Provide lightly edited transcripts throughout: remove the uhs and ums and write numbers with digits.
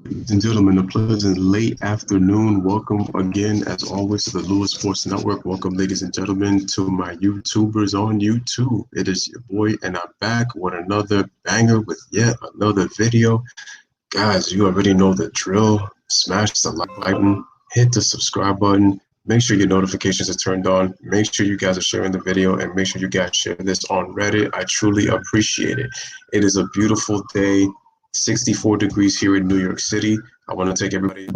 Ladies and gentlemen, a pleasant late afternoon. Welcome again, as always, to the Lewis Sports Network. Welcome, ladies and gentlemen, to my YouTubers on YouTube. It is your boy, and I'm back with another banger with yet another video. Guys, you already know the drill. Smash the like button, hit the subscribe button. Make sure your notifications are turned on. Make sure you guys are sharing the video, and make sure you guys share this on Reddit. I truly appreciate it. It is a beautiful day. 64 degrees here in New York City. I want to thank everybody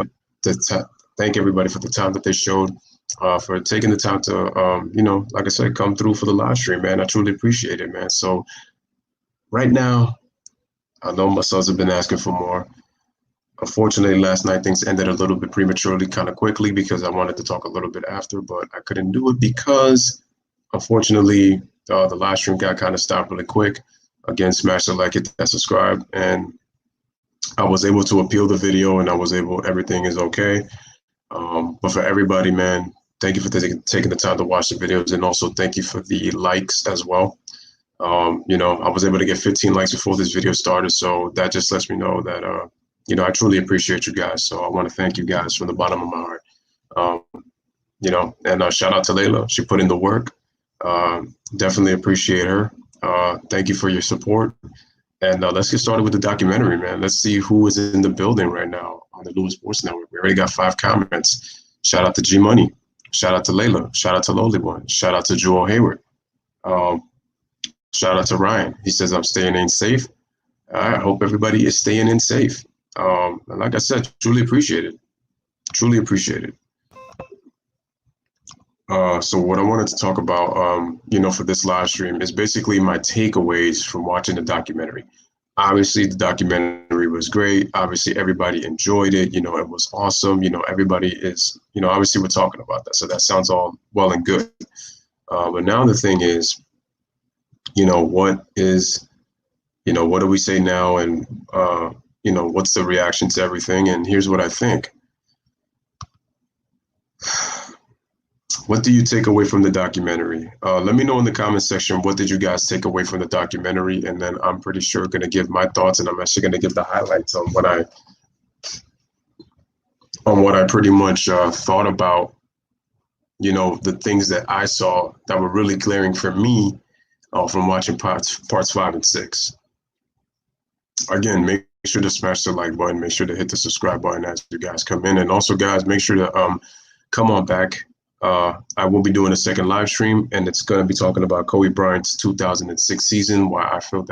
for the time that they showed, for taking the time to, like I said, come through for the live stream, man. I truly appreciate it, man. So right now, I know my sons have been asking for more. Unfortunately, last night things ended a little bit prematurely, kind of quickly, because I wanted to talk a little bit after, but I couldn't do it because, unfortunately, the live stream got kind of stopped really quick. Again, smash the like, hit that subscribe, and I was able to appeal the video, and everything is okay. But for everybody, man, thank you for taking the time to watch the videos, and also thank you for the likes as well. I was able to get 15 likes before this video started, so that just lets me know that, I truly appreciate you guys. So I want to thank you guys from the bottom of my heart. And shout out to Layla. She put in the work. Definitely appreciate her. Thank you for your support. And let's get started with the documentary, man. Let's see who is in the building right now on the Lewis Sports Network. We already got 5 comments. Shout out to G Money. Shout out to Layla. Shout out to Lowly One. Shout out to Joel Hayward. Shout out to Ryan. He says, I'm staying in safe. I hope everybody is staying in safe. And like I said, truly appreciate it. Truly appreciate it. So what I wanted to talk about, for this live stream is basically my takeaways from watching the documentary. Obviously, the documentary was great. Obviously, everybody enjoyed it. It was awesome. Everybody is, obviously we're talking about that. So that sounds all well and good. But now the thing is, what do we say now? And, what's the reaction to everything? And here's what I think. What do you take away from the documentary? Let me know in the comment section, what did you guys take away from the documentary? And then I'm pretty sure going to give my thoughts, and I'm actually going to give the highlights on what I pretty much thought about, the things that I saw that were really glaring for me from watching parts 5 and 6. Again, make sure to smash the like button. Make sure to hit the subscribe button as you guys come in. And also, guys, make sure to come on back. I will be doing a second live stream, and it's going to be talking about Kobe Bryant's 2006 season, why I feel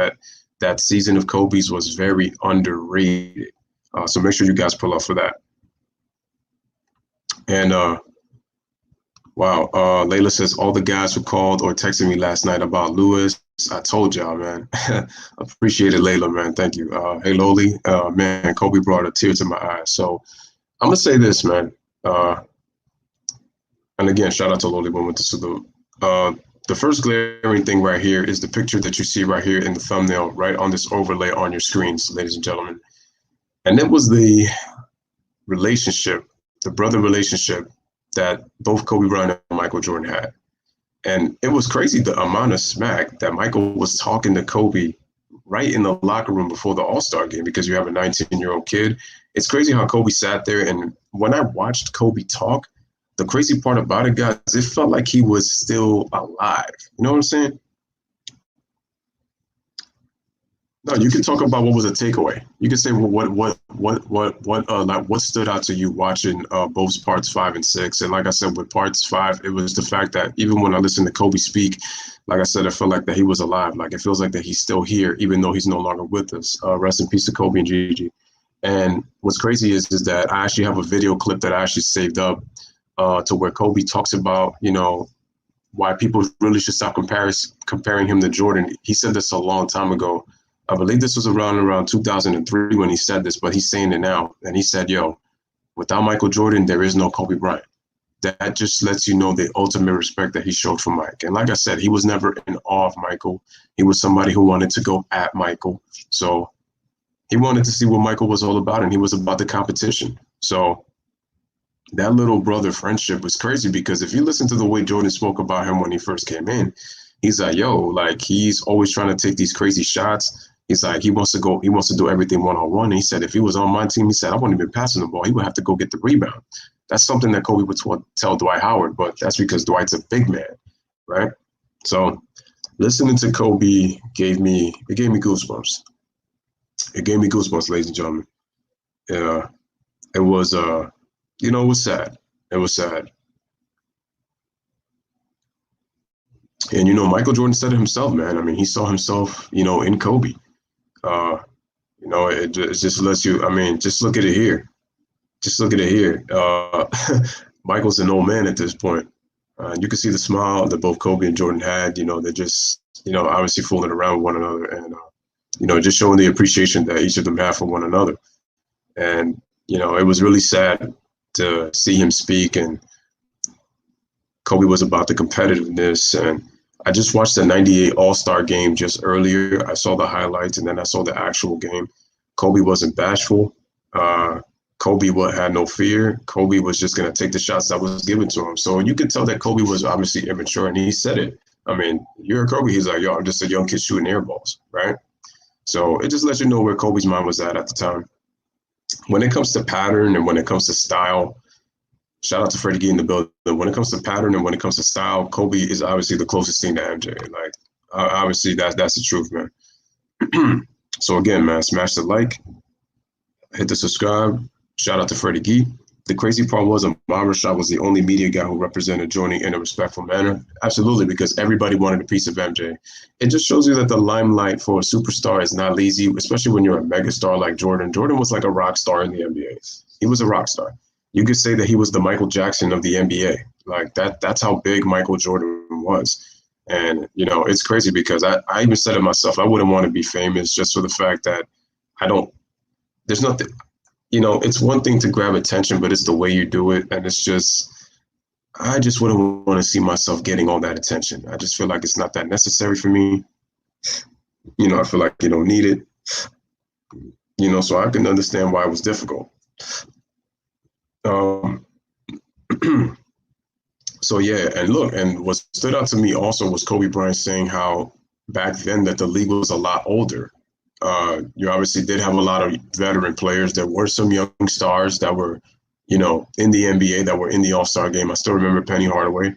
that season of Kobe's was very underrated. So make sure you guys pull up for that. And wow, Layla says, all the guys who called or texted me last night about Lewis, I told y'all, man. Appreciate it, Layla, man. Thank you. Hey, Loli, man, Kobe brought a tear to my eyes. So I'm going to say this, man. And again, shout out to Lowly One with the salute. The first glaring thing right here is the picture that you see right here in the thumbnail, right on this overlay on your screens, ladies and gentlemen. And it was the relationship, the brother relationship that both Kobe Bryant and Michael Jordan had. And it was crazy the amount of smack that Michael was talking to Kobe right in the locker room before the All-Star game, because you have a 19-year-old kid. It's crazy how Kobe sat there, and when I watched Kobe talk, the crazy part about it, guys, it felt like he was still alive. You know what I'm saying? No, you can talk about what was a takeaway. You can say, well, what stood out to you watching both parts 5 and 6. And like I said, with parts 5, it was the fact that even when I listened to Kobe speak, like I said, I felt like that he was alive. Like it feels like that he's still here, even though he's no longer with us. Rest in peace to Kobe and Gigi. And what's crazy is that I actually have a video clip that I actually saved up to where Kobe talks about, why people really should stop comparing him to Jordan. He said this a long time ago. I believe this was around 2003 when he said this, but he's saying it now. And he said, without Michael Jordan, there is no Kobe Bryant. That just lets you know the ultimate respect that he showed for Mike. And like I said, he was never in awe of Michael. He was somebody who wanted to go at Michael. So he wanted to see what Michael was all about, and he was about the competition. So that little brother friendship was crazy, because if you listen to the way Jordan spoke about him when he first came in, he's like, he's always trying to take these crazy shots. He's like, he wants to do everything one-on-one. And he said, if he was on my team, he said, I wouldn't even passing the ball. He would have to go get the rebound. That's something that Kobe would tell Dwight Howard, but that's because Dwight's a big man, right? So listening to Kobe gave me goosebumps. It gave me goosebumps, ladies and gentlemen. It was it was sad. It was sad. And Michael Jordan said it himself, man. I mean, he saw himself, in Kobe. It just lets you. I mean, just look at it here. Just look at it here. Michael's an old man at this point. You can see the smile that both Kobe and Jordan had. They're just, obviously fooling around with one another, and just showing the appreciation that each of them have for one another. And it was really sad to see him speak. And Kobe was about the competitiveness. And I just watched the '98 All-Star game just earlier. I saw the highlights, and then I saw the actual game. Kobe wasn't bashful. Kobe had no fear. Kobe was just going to take the shots that was given to him. So you could tell that Kobe was obviously immature, and he said it. I mean, you're Kobe. He's like, yo, I'm just a young kid shooting air balls, right? So it just lets you know where Kobe's mind was at the time. When it comes to pattern and when it comes to style, shout out to Freddie Gee in the building. When it comes to pattern and when it comes to style, Kobe is obviously the closest thing to MJ. Like, obviously, that's the truth, man. So again, man, smash the like, hit the subscribe. Shout out to Freddie Gee. The crazy part was Ahmad Rashad was the only media guy who represented Jordan in a respectful manner. Absolutely, because everybody wanted a piece of MJ. It just shows you that the limelight for a superstar is not easy, especially when you're a megastar like Jordan. Jordan was like a rock star in the NBA. He was a rock star. You could say that he was the Michael Jackson of the NBA. Like that's how big Michael Jordan was. And, it's crazy because I even said it myself. I wouldn't want to be famous just for the fact that there's nothing. It's one thing to grab attention, but it's the way you do it. And it's just, I just wouldn't want to see myself getting all that attention. I just feel like it's not that necessary for me. I feel like you don't need it. So I can understand why it was difficult. So yeah, and look, and what stood out to me also was Kobe Bryant saying how back then that the league was a lot older. You obviously did have a lot of veteran players. There were some young stars that were, in the NBA that were in the All-Star game. I still remember Penny Hardaway.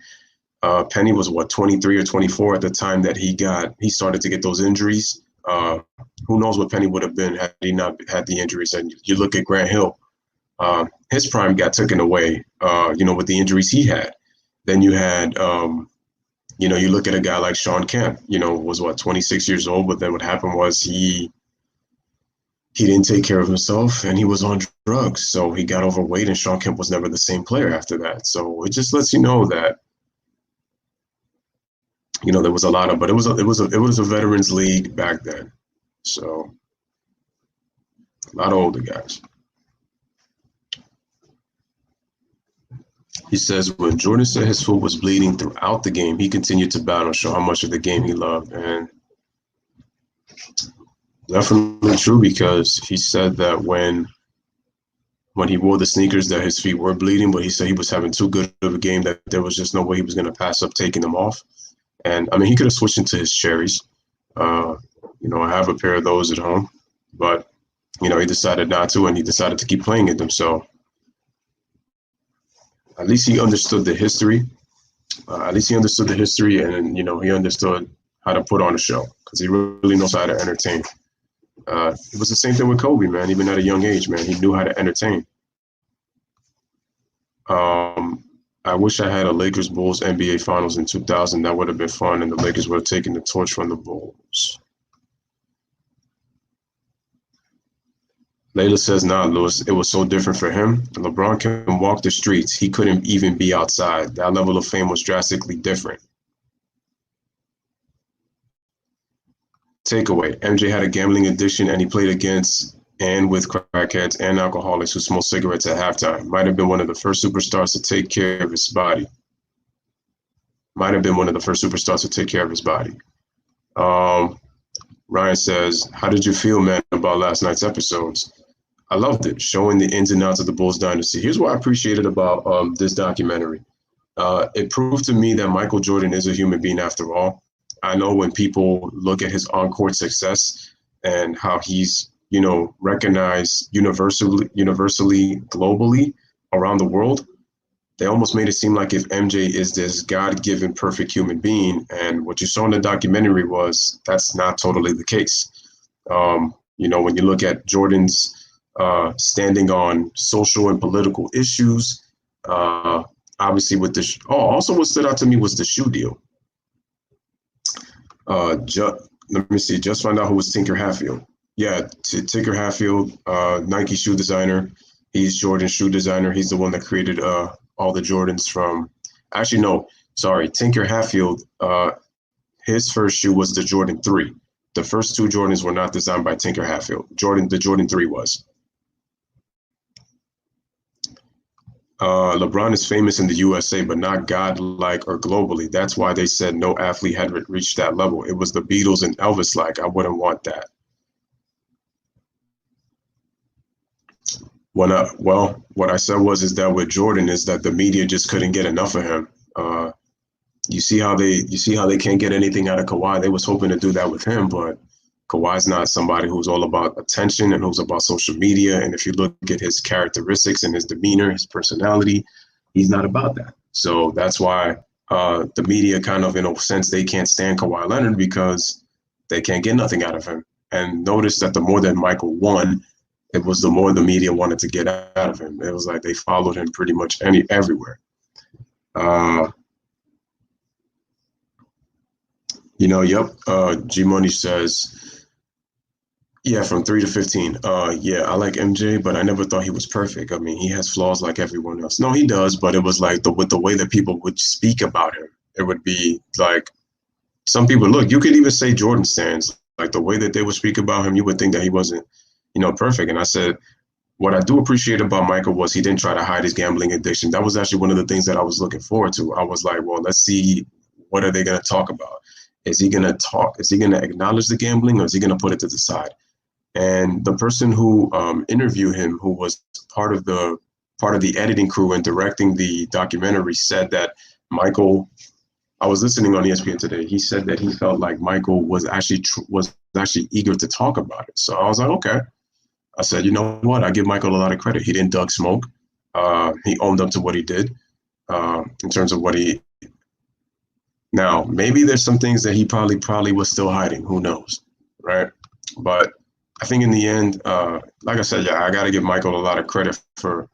Penny was 23 or 24 at the time that he started to get those injuries. Who knows what Penny would have been had he not had the injuries. And you look at Grant Hill, his prime got taken away, with the injuries he had. Then you had, you look at a guy like Shawn Kemp, was 26 years old, but then what happened was he didn't take care of himself and he was on drugs. So he got overweight and Shawn Kemp was never the same player after that. So it just lets you know that, there was a lot of, but it was a veterans league back then. So a lot of older guys. He says, when Jordan said his foot was bleeding throughout the game, he continued to battle and show how much of the game he loved. And definitely true, because he said that when he wore the sneakers that his feet were bleeding, but he said he was having too good of a game that there was just no way he was going to pass up taking them off. And I mean, he could have switched into his cherries. I have a pair of those at home, but, he decided not to, and he decided to keep playing in them. So at least he understood the history. And, he understood how to put on a show because he really knows how to entertain. It was the same thing with Kobe, man. Even at a young age, man, he knew how to entertain. I wish I had a Lakers Bulls NBA Finals in 2000. That would have been fun, and the Lakers would have taken the torch from the Bulls. Layla says, nah, Louis, it was so different for him. LeBron can walk the streets. He couldn't even be outside. That level of fame was drastically different. Takeaway, MJ had a gambling addiction and he played against and with crackheads and alcoholics who smoked cigarettes at halftime. Might have been one of the first superstars to take care of his body. Ryan says, how did you feel, man, about last night's episodes? I loved it, showing the ins and outs of the Bulls dynasty. Here's what I appreciated about this documentary. It proved to me that Michael Jordan is a human being after all. I know when people look at his on-court success and how he's, recognized universally, globally around the world. They almost made it seem like if MJ is this God-given perfect human being, and what you saw in the documentary was that's not totally the case. When you look at Jordan's standing on social and political issues, obviously with the also what stood out to me was the shoe deal. Let me see, just find out who was Tinker Hatfield. Yeah, Tinker Hatfield, Nike shoe designer. He's Jordan's shoe designer. He's the one that created all the Jordans from. Actually, no, sorry. Tinker Hatfield, his first shoe was the Jordan 3. The first two Jordans were not designed by Tinker Hatfield. The Jordan 3 was. LeBron is famous in the USA, but not godlike or globally. That's why they said no athlete had reached that level. It was the Beatles and Elvis like. I wouldn't want that. What I said is that with Jordan is that the media just couldn't get enough of him. You see how they can't get anything out of Kawhi. They was hoping to do that with him, but Kawhi's not somebody who's all about attention and who's about social media. And if you look at his characteristics and his demeanor, his personality, he's not about that. So that's why the media kind of, in a sense, they can't stand Kawhi Leonard because they can't get nothing out of him. And notice that the more that Michael won, it was the more the media wanted to get out of him. It was like they followed him pretty much everywhere. G Money says, yeah, from 3 to 15. Yeah, I like MJ, but I never thought he was perfect. I mean, he has flaws like everyone else. No, he does, but it was like with the way that people would speak about him, it would be like some people, look, you could even say Jordan stands, like the way that they would speak about him, you would think that he wasn't, perfect. And I said, what I do appreciate about Michael was he didn't try to hide his gambling addiction. That was actually one of the things that I was looking forward to. I was like, well, let's see, what are they going to talk about? Is he going to talk? Is he going to acknowledge the gambling, or is he going to put it to the side? And the person who interviewed him, who was part of the editing crew and directing the documentary, said that Michael. I was listening on ESPN today. He said that he felt like Michael was actually eager to talk about it. So I was like, okay. I said, you know what? I give Michael a lot of credit. He didn't dug smoke. He owned up to what he did in terms of what he. Now, maybe there's some things that he probably was still hiding. Who knows, right? But I think in the end, like I said, yeah, I got to give Michael a lot of credit for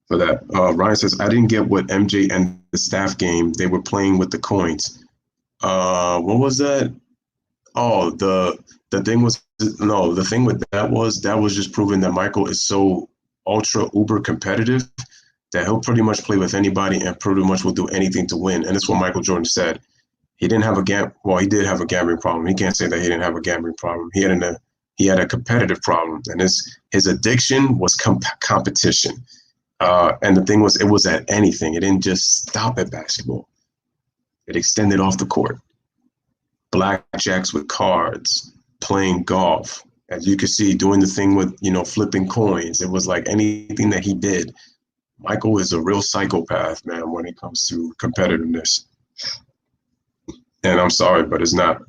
that. Ryan says, I didn't get what MJ and the staff game, they were playing with the coins. What was that? Oh, the thing was, no, the thing with that was just proving that Michael is so ultra uber competitive that he'll pretty much play with anybody and pretty much will do anything to win. And it's what Michael Jordan said. He didn't have he did have a gambling problem. He can't say that he didn't have a gambling problem. He had a competitive problem, and his addiction was competition. And the thing was, it was at anything. It didn't just stop at basketball. It extended off the court. Blackjacks with cards, playing golf. As you can see, doing the thing with, flipping coins. It was like anything that he did. Michael is a real psychopath, man, when it comes to competitiveness. And I'm sorry, but it's not.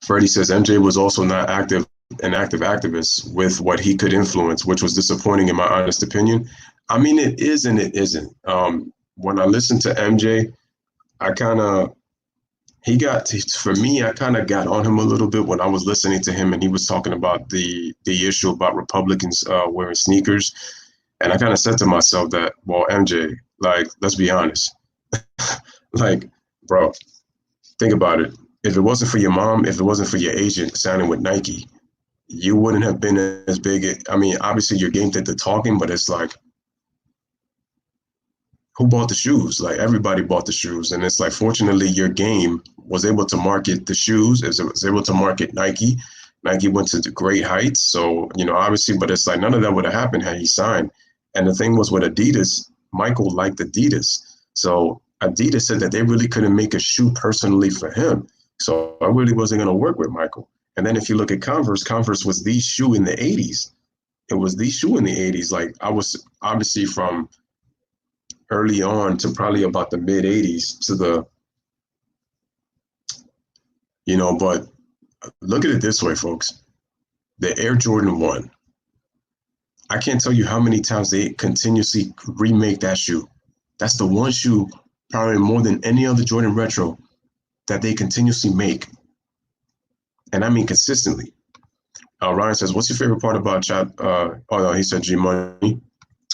Freddie says MJ was also not an active activist with what he could influence, which was disappointing in my honest opinion. I mean, it is and it isn't. When I listened to MJ, I kind of got on him a little bit when I was listening to him, and he was talking about the issue about Republicans wearing sneakers. And I kind of said to myself that, well, MJ, like, let's be honest. Like, bro, think about it. If it wasn't for your mom, if it wasn't for your agent signing with Nike, you wouldn't have been as big. I mean, obviously your game did the talking, but it's like, who bought the shoes? Like, everybody bought the shoes. And it's like, fortunately, your game was able to market the shoes, as it was able to market Nike. Nike went to great heights. So, obviously, but it's like none of that would have happened had he signed. And the thing was with Adidas, Michael liked Adidas. So Adidas said that they really couldn't make a shoe personally for him. So I really wasn't going to work with Michael. And then if you look at Converse, Converse was the shoe in the 80s. It was the shoe in the 80s. Like, I was obviously from early on to probably about the mid 80s to But look at it this way, folks. The Air Jordan 1, I can't tell you how many times they continuously remake that shoe. That's the one shoe, probably more than any other Jordan Retro, that they continuously make. And I mean consistently. Ryan says, what's your favorite part about chat? No, he said G Money.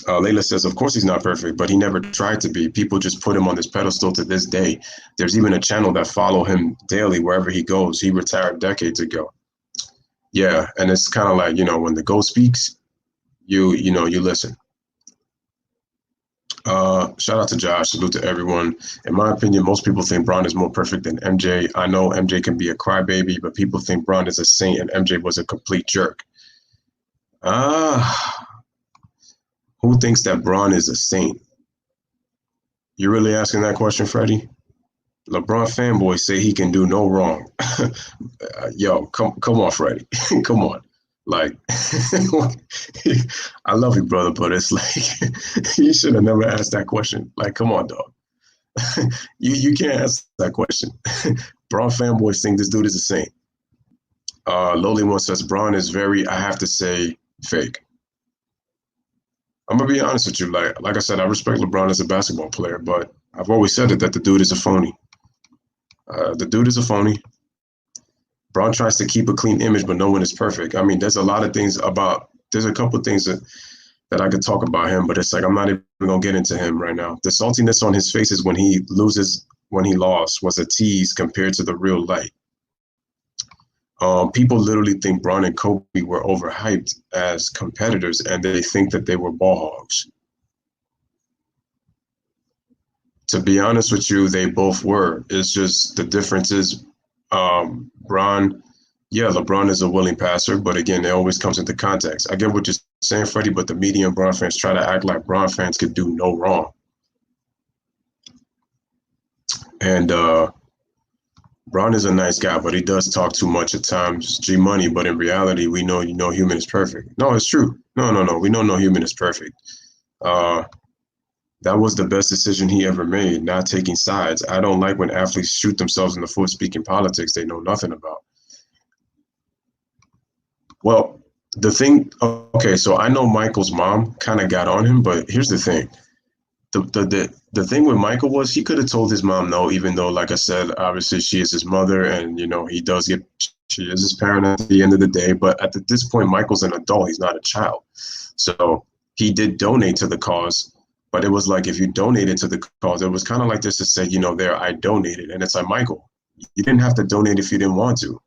Layla says, of course he's not perfect, but he never tried to be. People just put him on this pedestal to this day. There's even a channel that follow him daily wherever he goes. He retired decades ago. Yeah, and it's kind of like, when the GOAT speaks, you listen. Shout out to Josh. Salute to everyone. In my opinion, most people think Bron is more perfect than MJ. I know MJ can be a crybaby, but people think Bron is a saint and MJ was a complete jerk. Who thinks that Bron is a saint? You really asking that question, Freddie? LeBron fanboys say he can do no wrong. Yo, come on, Freddie. Come on. Like, I love you, brother, but it's like, you should have never asked that question. Like, come on, dog. you can't ask that question. Bron fanboys think this dude is a saint. Lowly One says, Bron is very, I have to say, fake. I'm going to be honest with you. Like I said, I respect LeBron as a basketball player, but I've always said it that the dude is a phony. The dude is a phony. Bron tries to keep a clean image, but no one is perfect. I mean, there's a lot of things there's a couple of things that I could talk about him, but it's like, I'm not even going to get into him right now. The saltiness on his face is when he lost was a tease compared to the real light. People literally think Bron and Kobe were overhyped as competitors, and they think that they were ball hogs. To be honest with you, they both were. It's just the difference is LeBron is a willing passer, but again, it always comes into context. I get what you're saying, Freddie, but the media and Bron fans try to act like Bron fans could do no wrong. And Bron is a nice guy, but he does talk too much at times. G Money, but in reality, we know no human is perfect. No, it's true. No. We know no human is perfect. That was the best decision he ever made, not taking sides. I don't like when athletes shoot themselves in the foot speaking politics they know nothing about. Well, the thing, okay, so I know Michael's mom kind of got on him, but here's the thing. The thing with Michael was he could have told his mom no, even though, like I said, obviously she is his mother and, she is his parent at the end of the day. But at this point, Michael's an adult. He's not a child. So he did donate to the cause. But it was like, if you donated to the cause, it was kind of like this to say, I donated. And it's like, Michael, you didn't have to donate if you didn't want to.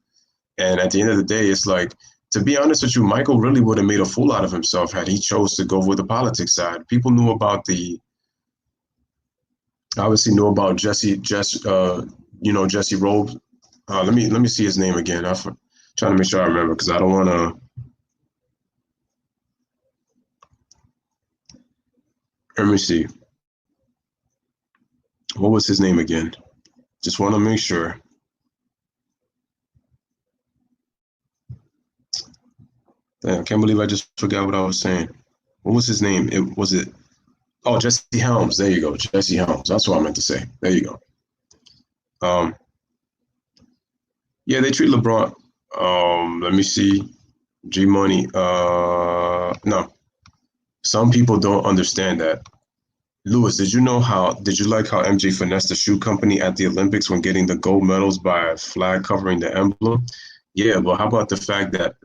And at the end of the day, it's like, to be honest with you, Michael really would have made a fool out of himself had he chose to go with the politics side. People knew about Jesse Rhodes. Let me see his name again. I'm trying to make sure I remember because I don't want to. Let me see. What was his name again? Just want to make sure. Damn, I can't believe I just forgot what I was saying. What was his name? Oh, Jesse Helms. There you go. Jesse Helms. That's what I meant to say. There you go. Yeah, they treat LeBron. Let me see. G Money. No. Some people don't understand that. Louis, did you like how MJ finessed the shoe company at the Olympics when getting the gold medals by a flag covering the emblem? Yeah, but how about the fact that,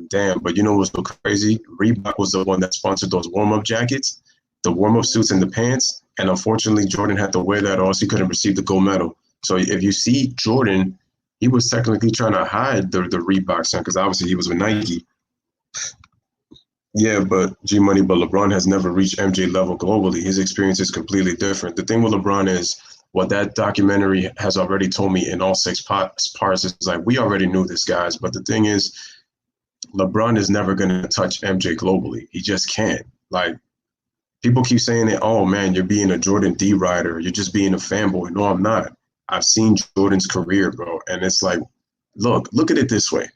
but you know what's so crazy? Reebok was the one that sponsored those warm-up jackets, the warm-up suits and the pants, and unfortunately Jordan had to wear that or else he couldn't receive the gold medal. So if you see Jordan, he was technically trying to hide the Reebok sign because obviously he was with Nike. Yeah, but G-Money, but LeBron has never reached MJ level globally. His experience is completely different. The thing with LeBron is what that documentary has already told me in all 6 parts is like, we already knew this, guys. But the thing is, LeBron is never going to touch MJ globally. He just can't. Like, people keep saying that, oh, man, you're being a Jordan D rider. You're just being a fanboy. No, I'm not. I've seen Jordan's career, bro. And it's like, look at it this way.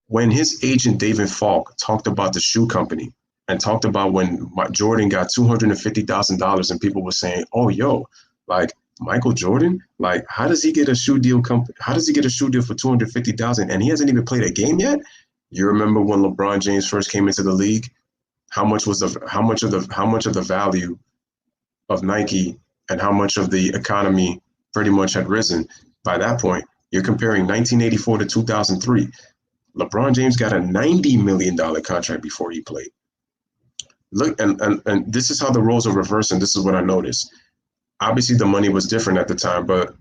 When his agent, David Falk, talked about the shoe company and talked about when Jordan got $250,000 and people were saying, oh, yo, like Michael Jordan, like, how does he get a shoe deal? How does he get a shoe deal for $250,000 and he hasn't even played a game yet? You remember when LeBron James first came into the league? How much of the value of Nike and how much of the economy pretty much had risen by that point? You're comparing 1984 to 2003. LeBron James got a $90 million contract before he played. Look, and this is how the roles are reversed, and this is what I noticed. Obviously, the money was different at the time, but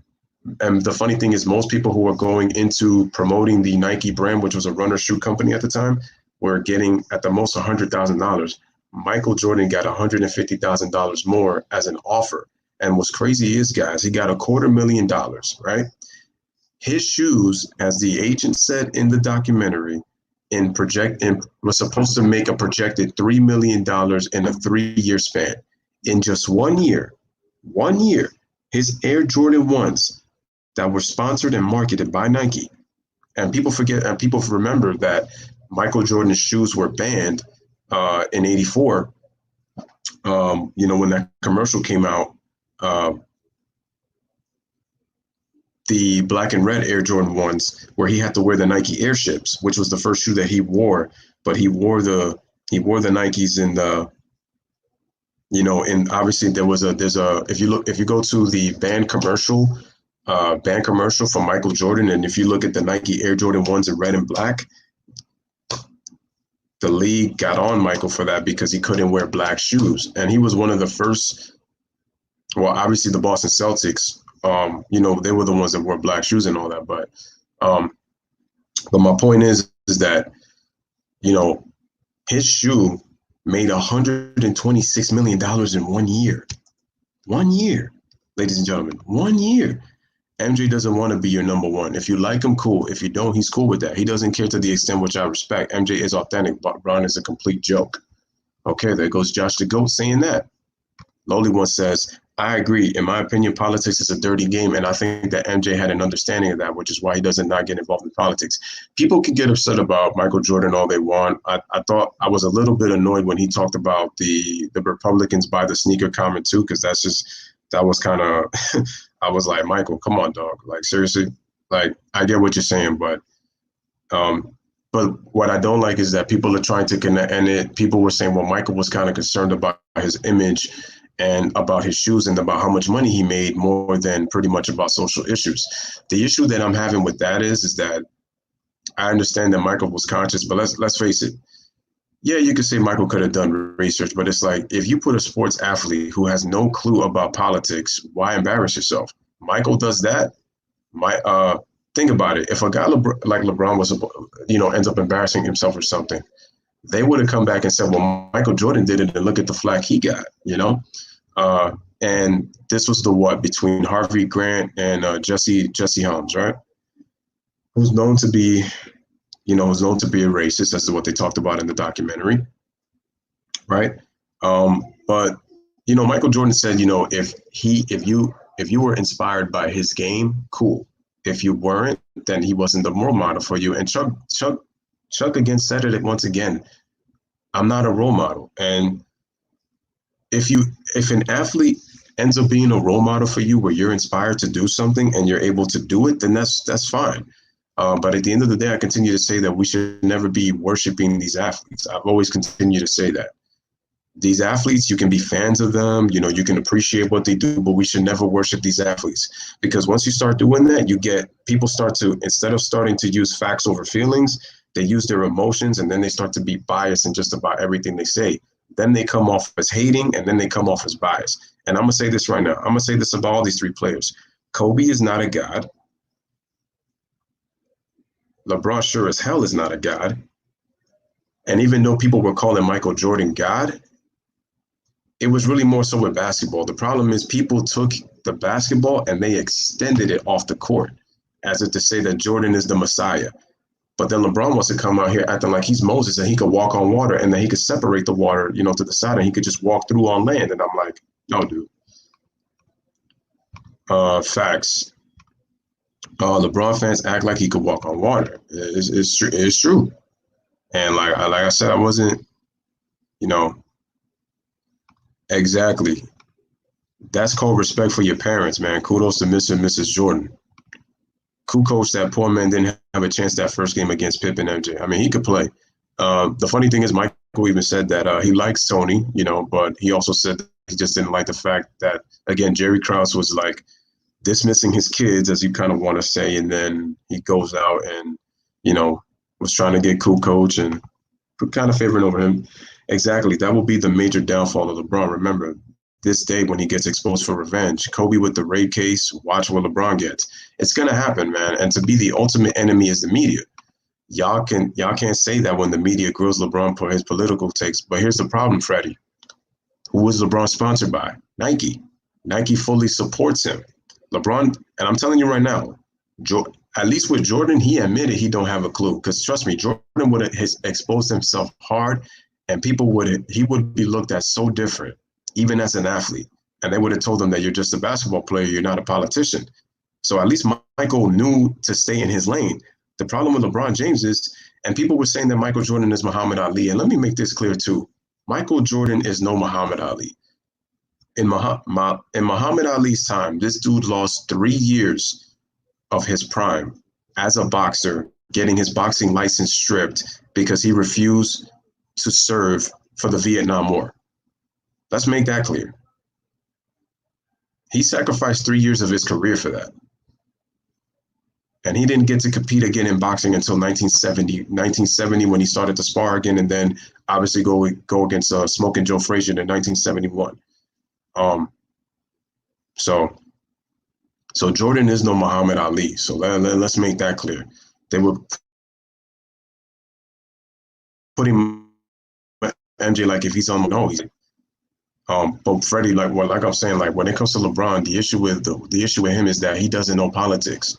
and the funny thing is most people who were going into promoting the Nike brand, which was a runner shoe company at the time, were getting at the most $100,000. Michael Jordan got $150,000 more as an offer. And what's crazy is, guys, he got $250,000, right? His shoes, as the agent said in the documentary, was supposed to make a projected $3 million in a 3-year span. In just 1 year, his Air Jordan 1s that were sponsored and marketed by Nike. And people forget, and people remember that Michael Jordan's shoes were banned in '84. When that commercial came out, the black and red Air Jordan 1s, where he had to wear the Nike Airships, which was the first shoe that he wore. But he wore the Nikes in the, and obviously if you go to the band commercial from Michael Jordan, and if you look at the Nike Air Jordan 1s in red and black, the league got on Michael for that because he couldn't wear black shoes. And he was one of the first, well, obviously the Boston Celtics, they were the ones that wore black shoes and all that. But my point is that, his shoe made $126 million in 1 year. 1 year, ladies and gentlemen, 1 year. MJ doesn't want to be your number one. If you like him, cool. If you don't, he's cool with that. He doesn't care to the extent which I respect. MJ is authentic, but Bron is a complete joke. Okay, there goes Josh the GOAT saying that. Lowly One says, I agree. In my opinion, politics is a dirty game, and I think that MJ had an understanding of that, which is why he doesn't not get involved in politics. People can get upset about Michael Jordan all they want. I thought I was a little bit annoyed when he talked about the Republicans buy the sneaker comment too, because that was kind of I was like, Michael, come on, dog. Like, seriously? Like, I get what you're saying, but what I don't like is that people are trying to connect, and people were saying, well, Michael was kind of concerned about his image and about his shoes and about how much money he made more than pretty much about social issues. The issue that I'm having with that is that I understand that Michael was conscious, but let's face it. Yeah, you could say Michael could have done research, but it's like, if you put a sports athlete who has no clue about politics, why embarrass yourself? Michael does that. Think about it. If a guy like LeBron was, ends up embarrassing himself or something, they would have come back and said, well, Michael Jordan did it, and look at the flack he got, And this was between Harvey Grant and Jesse Helms, right? Who's known to be a racist. That's what they talked about in the documentary, right? But Michael Jordan said, if you were inspired by his game, cool. If you weren't, then he wasn't the role model for you. And Chuck again said it once again. I'm not a role model. And if an athlete ends up being a role model for you, where you're inspired to do something and you're able to do it, then that's fine. But at the end of the day, I continue to say that we should never be worshiping these athletes. I've always continued to say that. These athletes, you can be fans of them, you can appreciate what they do, but we should never worship these athletes. Because once you start doing that, people start to, instead of starting to use facts over feelings, they use their emotions, and then they start to be biased in just about everything they say. Then they come off as hating, and then they come off as biased. And I'm going to say this right now. I'm going to say this about all these three players. Kobe is not a god. LeBron sure as hell is not a god. And even though people were calling Michael Jordan God, it was really more so with basketball. The problem is people took the basketball and they extended it off the court as if to say that Jordan is the Messiah. But then LeBron wants to come out here acting like he's Moses and he could walk on water and then he could separate the water, to the side, and he could just walk through on land. And I'm like, no, dude. Facts. LeBron fans act like he could walk on water. It's true. And like I said, I wasn't, exactly. That's called respect for your parents, man. Kudos to Mr. and Mrs. Jordan. Kukoc, that poor man didn't have a chance that first game against Pip and MJ. I mean, he could play. The funny thing is, Michael even said that he likes Tony, but he also said that he just didn't like the fact that, again, Jerry Krause was like dismissing his kids, as you kind of want to say, and then he goes out and, was trying to get Kukoc and kind of favoring over him. Exactly. That will be the major downfall of LeBron. Remember, this day when he gets exposed for revenge, Kobe with the rape case, watch what LeBron gets. It's gonna happen, man. And to be the ultimate enemy is the media. Y'all can't say that when the media grills LeBron for his political takes. But here's the problem, Freddie. Who is LeBron sponsored by? Nike. Nike fully supports him. LeBron, and I'm telling you right now, at least with Jordan, he admitted he don't have a clue. Because trust me, Jordan would have exposed himself hard, and he would be looked at so different, even as an athlete. And they would have told him that you're just a basketball player, you're not a politician. So at least Michael knew to stay in his lane. The problem with LeBron James is, and people were saying that Michael Jordan is Muhammad Ali, and let me make this clear too. Michael Jordan is no Muhammad Ali. In Muhammad Ali's time, this dude lost 3 years of his prime as a boxer, getting his boxing license stripped because he refused to serve for the Vietnam War. Let's make that clear. He sacrificed 3 years of his career for that. And he didn't get to compete again in boxing until 1970 when he started to spar again, and then obviously go against Smoking Joe Frazier in 1971. So Jordan is no Muhammad Ali. So let's make that clear. They were putting MJ like if he's on, no, he's. But Freddie, like I'm saying, like when it comes to LeBron, the issue with him is that he doesn't know politics.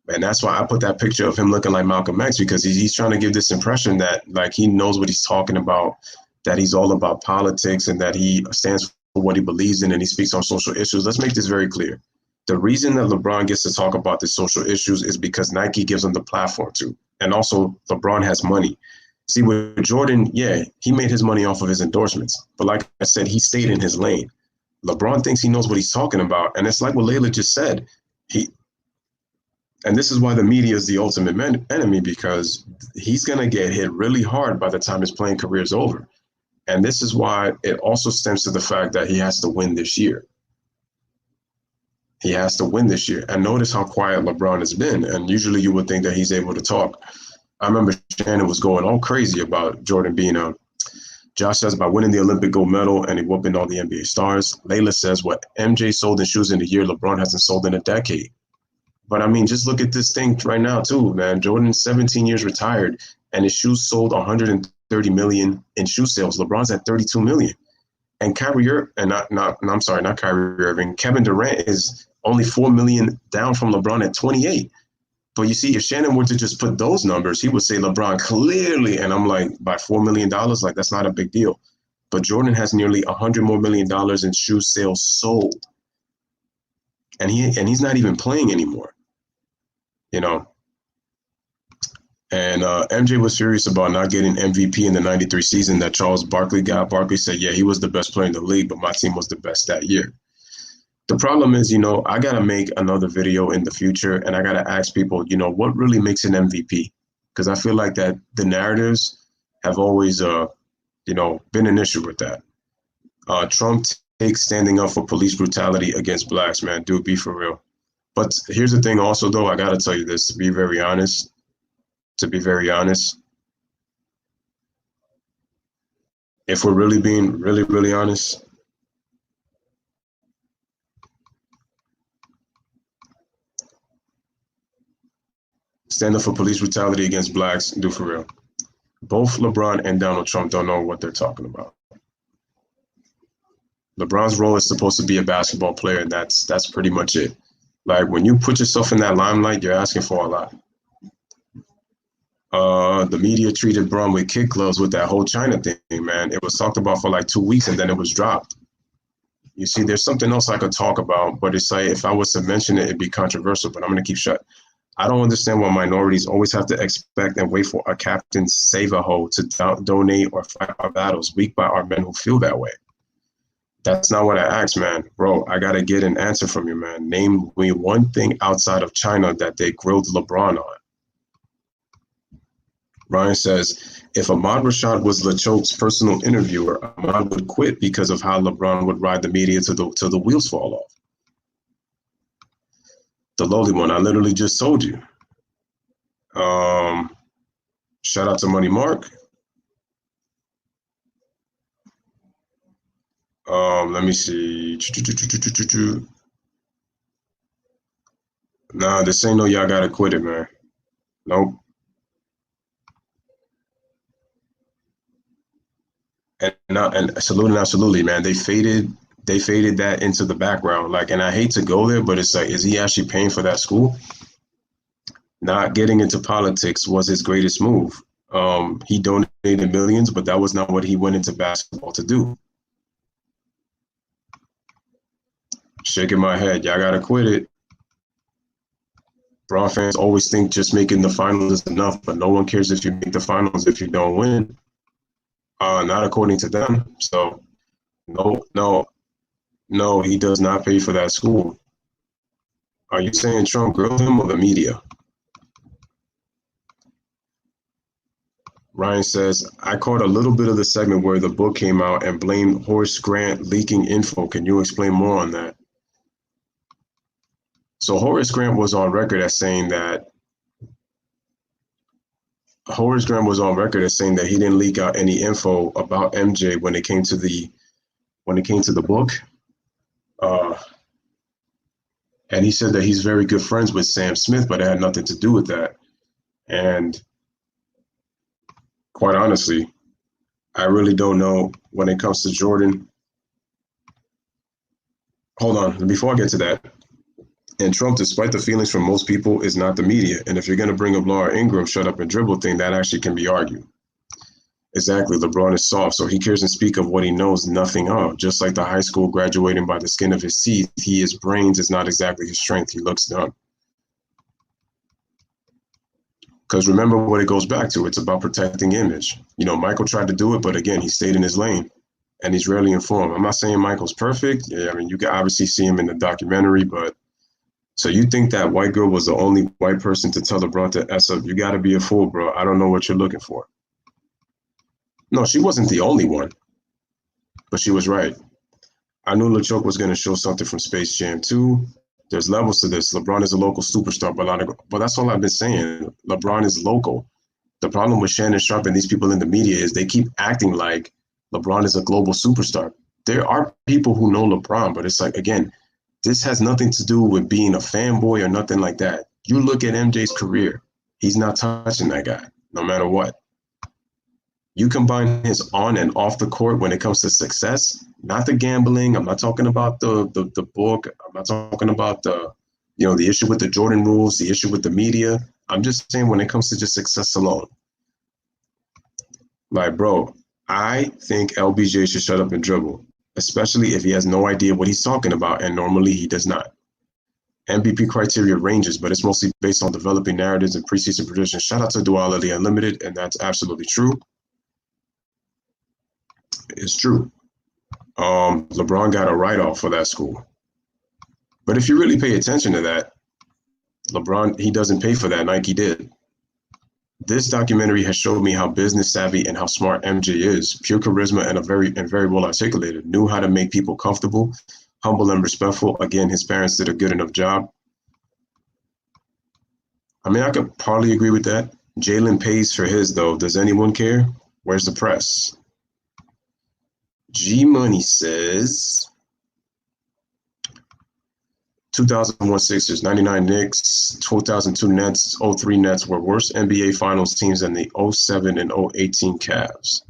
And that's why I put that picture of him looking like Malcolm X, because he's trying to give this impression that like he knows what he's talking about, that he's all about politics, and that he stands for what he believes in, and he speaks on social issues. Let's make this very clear. The reason that LeBron gets to talk about the social issues is because Nike gives him the platform to. And also LeBron has money. See, with Jordan, yeah, he made his money off of his endorsements. But like I said, he stayed in his lane. LeBron thinks he knows what he's talking about. And it's like what Layla just said. And this is why the media is the ultimate enemy, because he's going to get hit really hard by the time his playing career is over. And this is why it also stems to the fact that he has to win this year. He has to win this year. And notice how quiet LeBron has been. And usually you would think that he's able to talk. I remember Shannon was going all crazy about Jordan being Josh says about winning the Olympic gold medal and whooping all the NBA stars. Layla says what MJ sold in shoes in a year, LeBron hasn't sold in a decade. But I mean, just look at this thing right now too, man. Jordan's 17 years retired, and his shoes sold 130 million in shoe sales. LeBron's at 32 million, and Kyrie not Kyrie Irving. Kevin Durant is only 4 million down from LeBron at 28. But you see, if Shannon were to just put those numbers, he would say LeBron clearly, and I'm like, by $4 million, like that's not a big deal. But Jordan has nearly $100 more million in shoe sales sold, and he's not even playing anymore. And MJ was furious about not getting MVP in the 93 season that Charles Barkley got. Barkley said, yeah, he was the best player in the league, but my team was the best that year. The problem is, I got to make another video in the future, and I got to ask people, what really makes an MVP? Because I feel like that the narratives have always, been an issue with that. Trump takes standing up for police brutality against blacks, man. Dude, be for real. But here's the thing also, though, I got to tell you this, to be very honest, if we're really being really, really honest, stand up for police brutality against blacks, do for real. Both LeBron and Donald Trump don't know what they're talking about. LeBron's role is supposed to be a basketball player, and that's pretty much it. Like, when you put yourself in that limelight, you're asking for a lot. The media treated Braun with kid gloves with that whole China thing, man. It was talked about for like 2 weeks, and then it was dropped. You see, there's something else I could talk about, but it's like if I was to mention it, it'd be controversial, but I'm going to keep shut. I don't understand why minorities always have to expect and wait for a captain save a hoe to donate or fight our battles weak by our men who feel that way. That's not what I asked, man. Bro, I got to get an answer from you, man. Name me one thing outside of China that they grilled LeBron on. Ryan says, if Ahmad Rashad was LeChoke's personal interviewer, Ahmad would quit because of how LeBron would ride the media till the wheels fall off. The lowly one, I literally just told you. Shout out to Money Mark. Let me see. Nah, this ain't no y'all gotta quit it, man. Nope. And absolutely, man. They faded that into the background. Like, and I hate to go there, but it's like, is he actually paying for that school? Not getting into politics was his greatest move. He donated millions, but that was not what he went into basketball to do. Shaking my head. Y'all gotta quit it. Braun fans always think just making the finals is enough, but no one cares if you make the finals if you don't win. Not according to them. So no, he does not pay for that school. Are you saying Trump grilled him or the media? Ryan says, I caught a little bit of the segment where the book came out and blamed Horace Grant leaking info. Can you explain more on that? So Horace Grant was on record as saying that he didn't leak out any info about MJ when it came to the book. And he said that he's very good friends with Sam Smith, but it had nothing to do with that. And quite honestly, I really don't know when it comes to Jordan. Hold on, before I get to that. And Trump, despite the feelings from most people, is not the media. And if you're going to bring up Laura Ingraham shut up and dribble thing, that actually can be argued. Exactly. LeBron is soft, so he cares and speak of what he knows nothing of. Just like the high school graduating by the skin of his teeth, his brains is not exactly his strength. He looks dumb. Because remember what it goes back to. It's about protecting image. You know, Michael tried to do it, but again, he stayed in his lane. And he's rarely informed. I'm not saying Michael's perfect. Yeah, I mean, you can obviously see him in the documentary, but so you think that white girl was the only white person to tell LeBron to S up? You got to be a fool, bro. I don't know what you're looking for. No, she wasn't the only one, but she was right. I knew LeChoke was going to show something from Space Jam 2. There's levels to this. LeBron is a local superstar, but that's all I've been saying. LeBron is local. The problem with Shannon Sharpe and these people in the media is they keep acting like LeBron is a global superstar. There are people who know LeBron, but it's like, again, this has nothing to do with being a fanboy or nothing like that. You look at MJ's career, he's not touching that guy, no matter what. You combine his on and off the court when it comes to success, not the gambling. I'm not talking about the book. I'm not talking about the issue with the Jordan rules, the issue with the media. I'm just saying when it comes to just success alone. Like, bro, I think LBJ should shut up and dribble, especially if he has no idea what he's talking about, and normally he does not. MVP criteria ranges, but it's mostly based on developing narratives and preseason predictions. Shout out to Duality Unlimited, and that's absolutely true. It's true. LeBron got a write-off for that school. But if you really pay attention to that, LeBron, he doesn't pay for that. Nike did. This documentary has showed me how business savvy and how smart MJ is. Pure charisma and very well articulated. Knew how to make people comfortable, humble and respectful. Again, his parents did a good enough job. I mean, I could partly agree with that. Jalen pays for his, though. Does anyone care? Where's the press? G Money says 2001 Sixers, 99 Knicks, 2002 Nets, 03 Nets were worse NBA Finals teams than the 07 and 018 Cavs.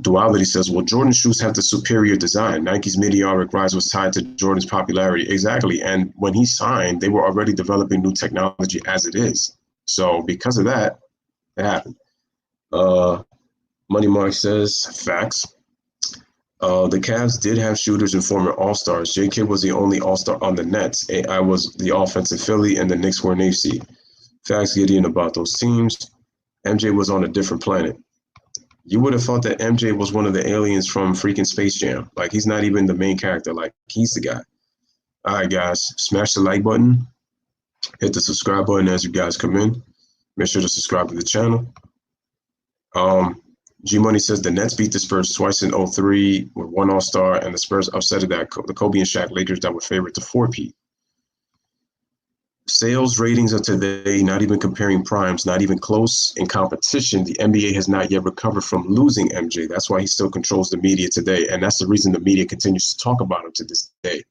Duality says, well, Jordan shoes have the superior design. Nike's meteoric rise was tied to Jordan's popularity. Exactly. And when he signed, they were already developing new technology as it is. So because of that, it happened. Money Mark says, facts. The Cavs did have shooters and former All-Stars. J.K. was the only All-Star on the Nets. AI was the offensive Philly, and the Knicks were an AC. Facts, Gideon, about those teams. MJ was on a different planet. You would have thought that MJ was one of the aliens from freaking Space Jam. Like, he's not even the main character. Like, he's the guy. All right, guys, smash the like button. Hit the subscribe button as you guys come in. Make sure to subscribe to the channel. G Money says the Nets beat the Spurs twice in 03 with one All-Star, and the Spurs upsetted the Kobe and Shaq Lakers that were favored to 4-peat. Sales ratings of today, not even comparing primes, not even close in competition. The NBA has not yet recovered from losing MJ. That's why he still controls the media today, and that's the reason the media continues to talk about him to this day.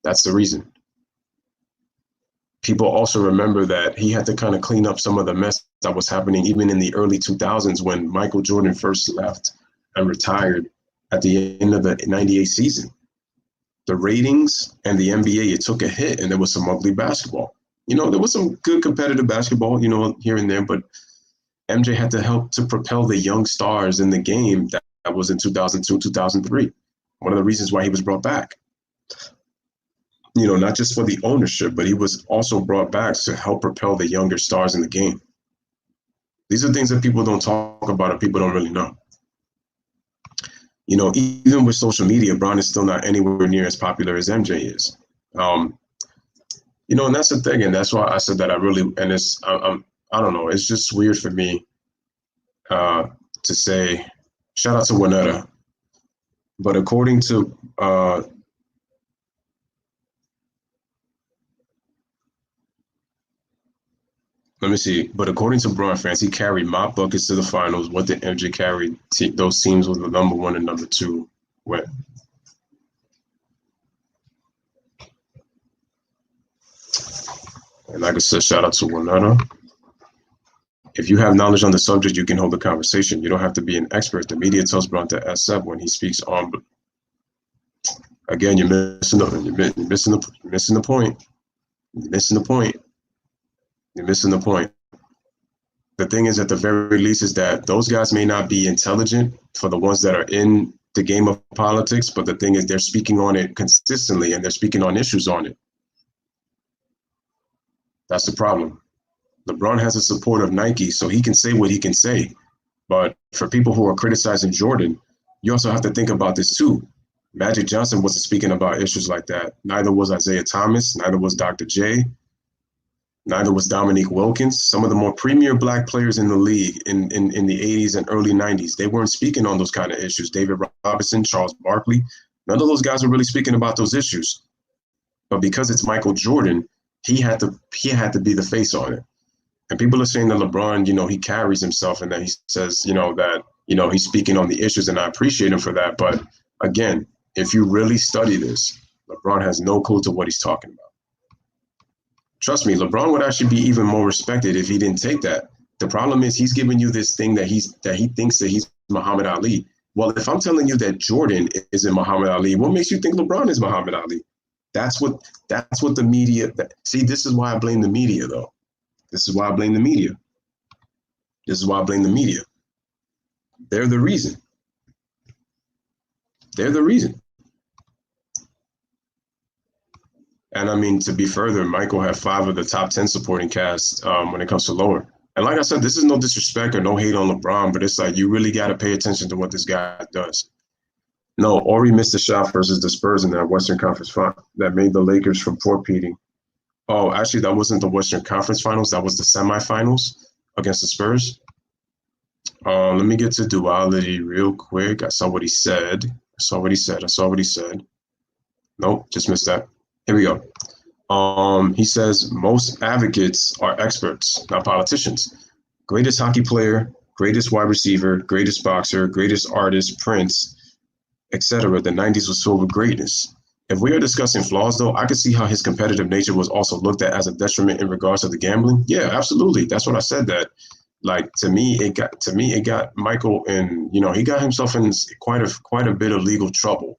That's the reason. People also remember that he had to kind of clean up some of the mess that was happening even in the early 2000s when Michael Jordan first left and retired at the end of the 98 season. The ratings and the NBA, it took a hit, and there was some ugly basketball. You know, there was some good competitive basketball, you know, here and there, but MJ had to help to propel the young stars in the game that was in 2002, 2003. One of the reasons why he was brought back. You know, not just for the ownership, but he was also brought back to help propel the younger stars in the game. These are things that people don't talk about and people don't really know. You know, even with social media, Bron is still not anywhere near as popular as MJ is. You know, and that's the thing, and that's why I said that I really, and it's, I don't know, it's just weird for me to say, shout out to Winetta, but according to, let me see, but according to Bron fans, he carried mop buckets to the finals. What did MJ carry? Those teams with the number 1 and number 2 went. And like I said, shout out to Winetta. If you have knowledge on the subject, you can hold the conversation. You don't have to be an expert. The media tells Bron to S up when he speaks on. Again, you're missing the point. You're missing the point. You're missing the point. The thing is, at the very least, is that those guys may not be intelligent for the ones that are in the game of politics, but the thing is, they're speaking on it consistently and they're speaking on issues on it. That's the problem. LeBron has the support of Nike, so he can say what he can say. But for people who are criticizing Jordan, you also have to think about this too. Magic Johnson wasn't speaking about issues like that. Neither was Isaiah Thomas. Neither was Dr. J. Neither was Dominique Wilkins. Some of the more premier black players in the league in the 80s and early 90s, they weren't speaking on those kind of issues. David Robinson, Charles Barkley, none of those guys were really speaking about those issues. But because it's Michael Jordan, he had to be the face on it. And people are saying that LeBron, you know, he carries himself and that he says, you know, that, you know, he's speaking on the issues, and I appreciate him for that. But again, if you really study this, LeBron has no clue to what he's talking about. Trust me, LeBron would actually be even more respected if he didn't take that. The problem is he's giving you this thing that he thinks that he's Muhammad Ali. Well, if I'm telling you that Jordan isn't Muhammad Ali, what makes you think LeBron is Muhammad Ali? That's what the media. See, this is why I blame the media, though. This is why I blame the media. This is why I blame the media. They're the reason. They're the reason. And I mean, to be further, Michael had 5 of the top 10 supporting cast when it comes to lower. And like I said, this is no disrespect or no hate on LeBron, but it's like you really got to pay attention to what this guy does. No, Ori missed a shot versus the Spurs in that Western Conference final that made the Lakers from four-peating. Oh, actually, that wasn't the Western Conference Finals. That was the semifinals against the Spurs. Let me get to duality real quick. I saw what he said. Nope, just missed that. Here we go. He says most advocates are experts, not politicians. Greatest hockey player, greatest wide receiver, greatest boxer, greatest artist, Prince, etc. The 90s was filled with greatness. If we are discussing flaws, though, I could see how his competitive nature was also looked at as a detriment in regards to the gambling. Yeah, absolutely. That's what I said. That, like, to me, it got Michael in. You know, he got himself in quite a bit of legal trouble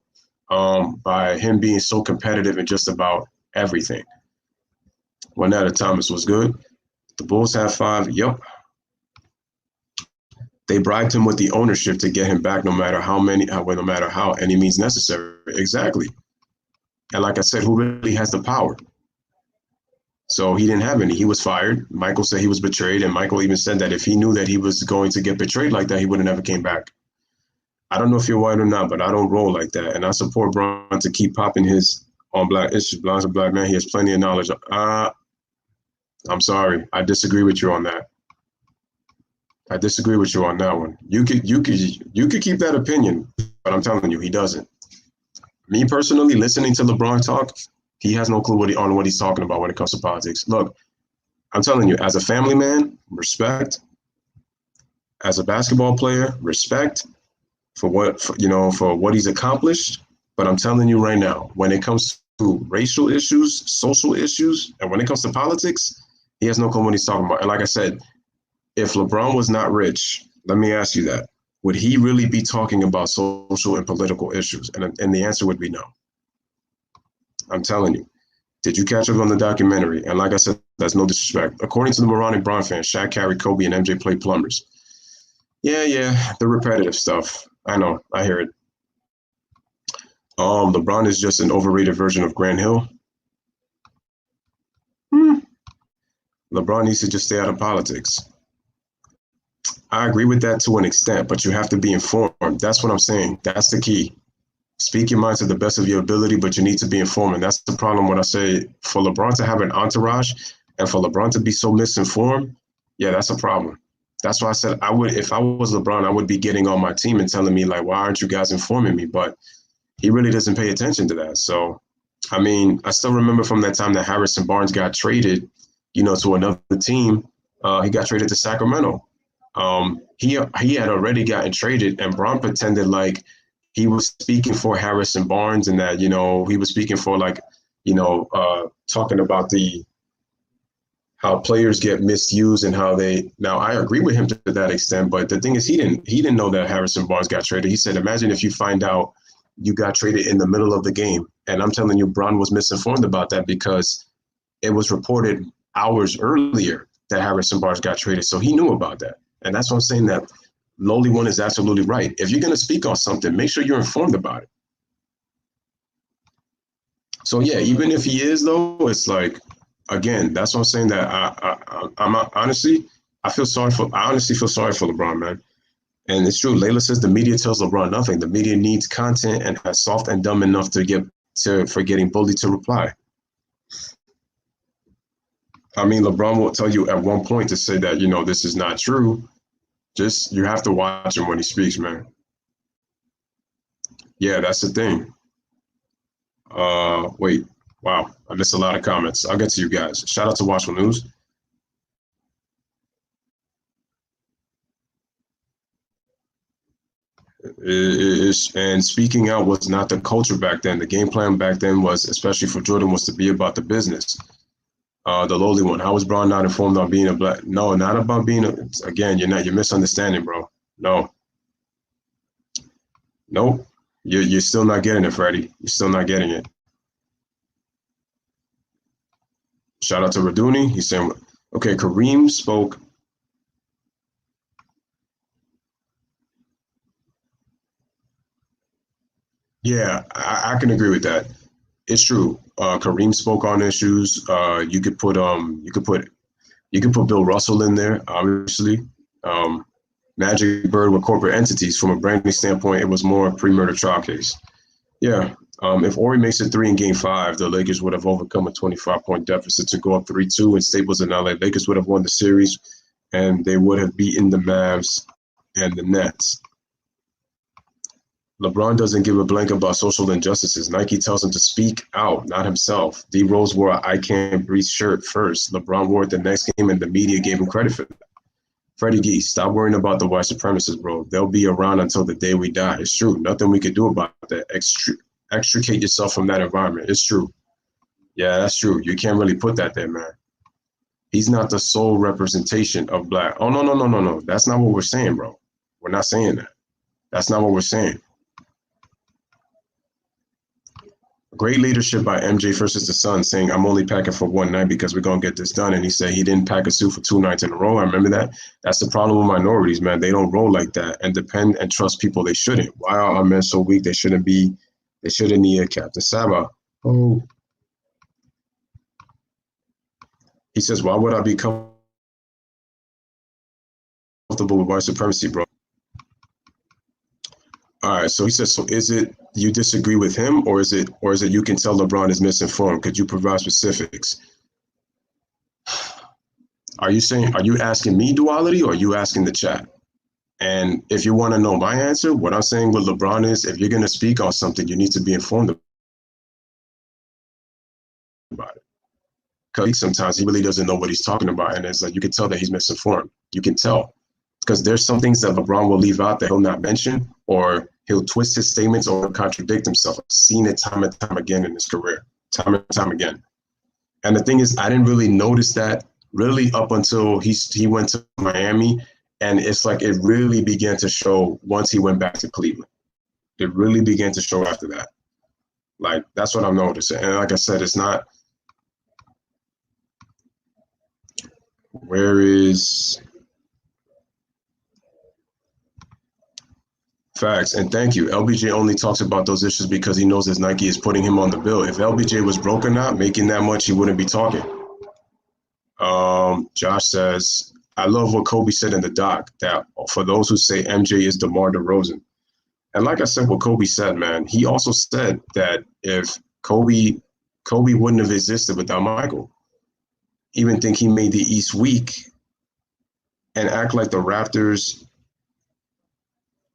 by him being so competitive in just about everything. Winetta Thomas was good. The Bulls have 5. Yep. They bribed him with the ownership to get him back, no matter how any means necessary. Exactly. And like I said, who really has the power? So he didn't have any. He was fired. Michael said he was betrayed, and Michael even said that if he knew that he was going to get betrayed like that, he would have never came back. I don't know if you're white or not, but I don't roll like that, and I support Bron to keep popping his on black issues. Bron's a black man. He has plenty of knowledge. I'm sorry. I disagree with you on that. I disagree with you on that one. You could keep that opinion, but I'm telling you, he doesn't. Me personally, listening to LeBron talk, he has no clue what he's talking about when it comes to politics. Look, I'm telling you, as a family man, respect. As a basketball player, respect for what he's accomplished. But I'm telling you right now, when it comes to racial issues, social issues, and when it comes to politics, he has no clue what he's talking about. And like I said, if LeBron was not rich, let me ask you that. Would he really be talking about social and political issues? And the answer would be no. I'm telling you. Did you catch up on the documentary? And like I said, that's no disrespect. According to the moronic Bron fans, Shaq, Carrie, Kobe, and MJ played plumbers. Yeah, the repetitive stuff. I know, I hear it. LeBron is just an overrated version of Grant Hill. LeBron needs to just stay out of politics. I agree with that to an extent, but you have to be informed. That's what I'm saying. That's the key. Speak your mind to the best of your ability, but you need to be informed. And that's the problem when I say for LeBron to have an entourage and for LeBron to be so misinformed, yeah, that's a problem. That's why I said if I was LeBron, I would be getting on my team and telling me, like, why aren't you guys informing me? But he really doesn't pay attention to that. So, I mean, I still remember from that time that Harrison Barnes got traded, to another team. He got traded to Sacramento. He had already gotten traded, and Bron pretended like he was speaking for Harrison Barnes and that, he was speaking for talking about how players get misused and how now I agree with him to that extent, but the thing is he didn't know that Harrison Barnes got traded. He said, imagine if you find out you got traded in the middle of the game. And I'm telling you, Bron was misinformed about that because it was reported hours earlier that Harrison Barnes got traded. So he knew about that. And that's why I'm saying that Lowly One is absolutely right. If you're going to speak on something, make sure you're informed about it. So, yeah, even if he is, though, it's like, again, that's what I'm saying that I'm honestly, I honestly feel sorry for LeBron, man. And it's true. Layla says the media tells LeBron nothing. The media needs content and has soft and dumb enough for getting bullied to reply. I mean, LeBron will tell you at one point to say that, this is not true. Just, you have to watch him when he speaks, man. Yeah, that's the thing. Wait. Wow, I missed a lot of comments. I'll get to you guys. Shout out to Watchful News. And speaking out was not the culture back then. The game plan back then was, especially for Jordan, was to be about the business. The Lowly One. How was Bron not informed on being a black? No, not about being again, you're misunderstanding, bro. No. Nope. You're still not getting it, Freddie. You're still not getting it. Shout out to Raduni. He's saying, okay, Kareem spoke. Yeah, I can agree with that. It's true. Kareem spoke on issues. You could put Bill Russell in there, obviously. Magic Bird were corporate entities. From a branding standpoint, it was more a pre-murder trial case. Yeah. If Ori makes it 3 in Game 5, the Lakers would have overcome a 25-point deficit to go up 3-2, and Staples in LA. Lakers would have won the series, and they would have beaten the Mavs and the Nets. LeBron doesn't give a blank about social injustices. Nike tells him to speak out, not himself. D Rose wore an I Can't Breathe shirt first. LeBron wore it the next game, and the media gave him credit for that. Freddie Gee, stop worrying about the white supremacists, bro. They'll be around until the day we die. It's true. Nothing we could do about that. Extricate yourself from that environment. It's true. Yeah, that's true. You can't really put that there, man. He's not the sole representation of black. Oh, no. That's not what we're saying, bro. We're not saying that. That's not what we're saying. Great leadership by MJ versus the Sun, saying, I'm only packing for one night because we're going to get this done. And he said he didn't pack a suit for 2 nights in a row. I remember that. That's the problem with minorities, man. They don't roll like that and depend and trust people they shouldn't. Why are our men so weak? They shouldn't need a Captain Saba. Oh. He says, why would I be comfortable with white supremacy, bro? All right, so he says, so is it you disagree with him, or is it you can tell LeBron is misinformed? Could you provide specifics? Are you asking me duality, or are you asking the chat? And if you want to know my answer, what I'm saying with LeBron is, if you're going to speak on something, you need to be informed about it. Because sometimes he really doesn't know what he's talking about, and it's like you can tell that he's misinformed. You can tell, because there's some things that LeBron will leave out that he'll not mention, or he'll twist his statements or contradict himself. I've seen it time and time again in his career, time and time again. And the thing is, I didn't really notice that really up until he went to Miami, and it's like it really began to show once he went back to Cleveland. It really began to show after that. Like, that's what I'm noticing. And like I said, it's not, where is facts? And thank you. LBJ only talks about those issues because he knows his Nike is putting him on the bill. If LBJ was broke or not, making that much, he wouldn't be talking. Josh says, I love what Kobe said in the doc, that for those who say MJ is DeMar DeRozan. And like I said, what Kobe said, man, he also said that if Kobe wouldn't have existed without Michael. Even think he made the East weak and act like the Raptors,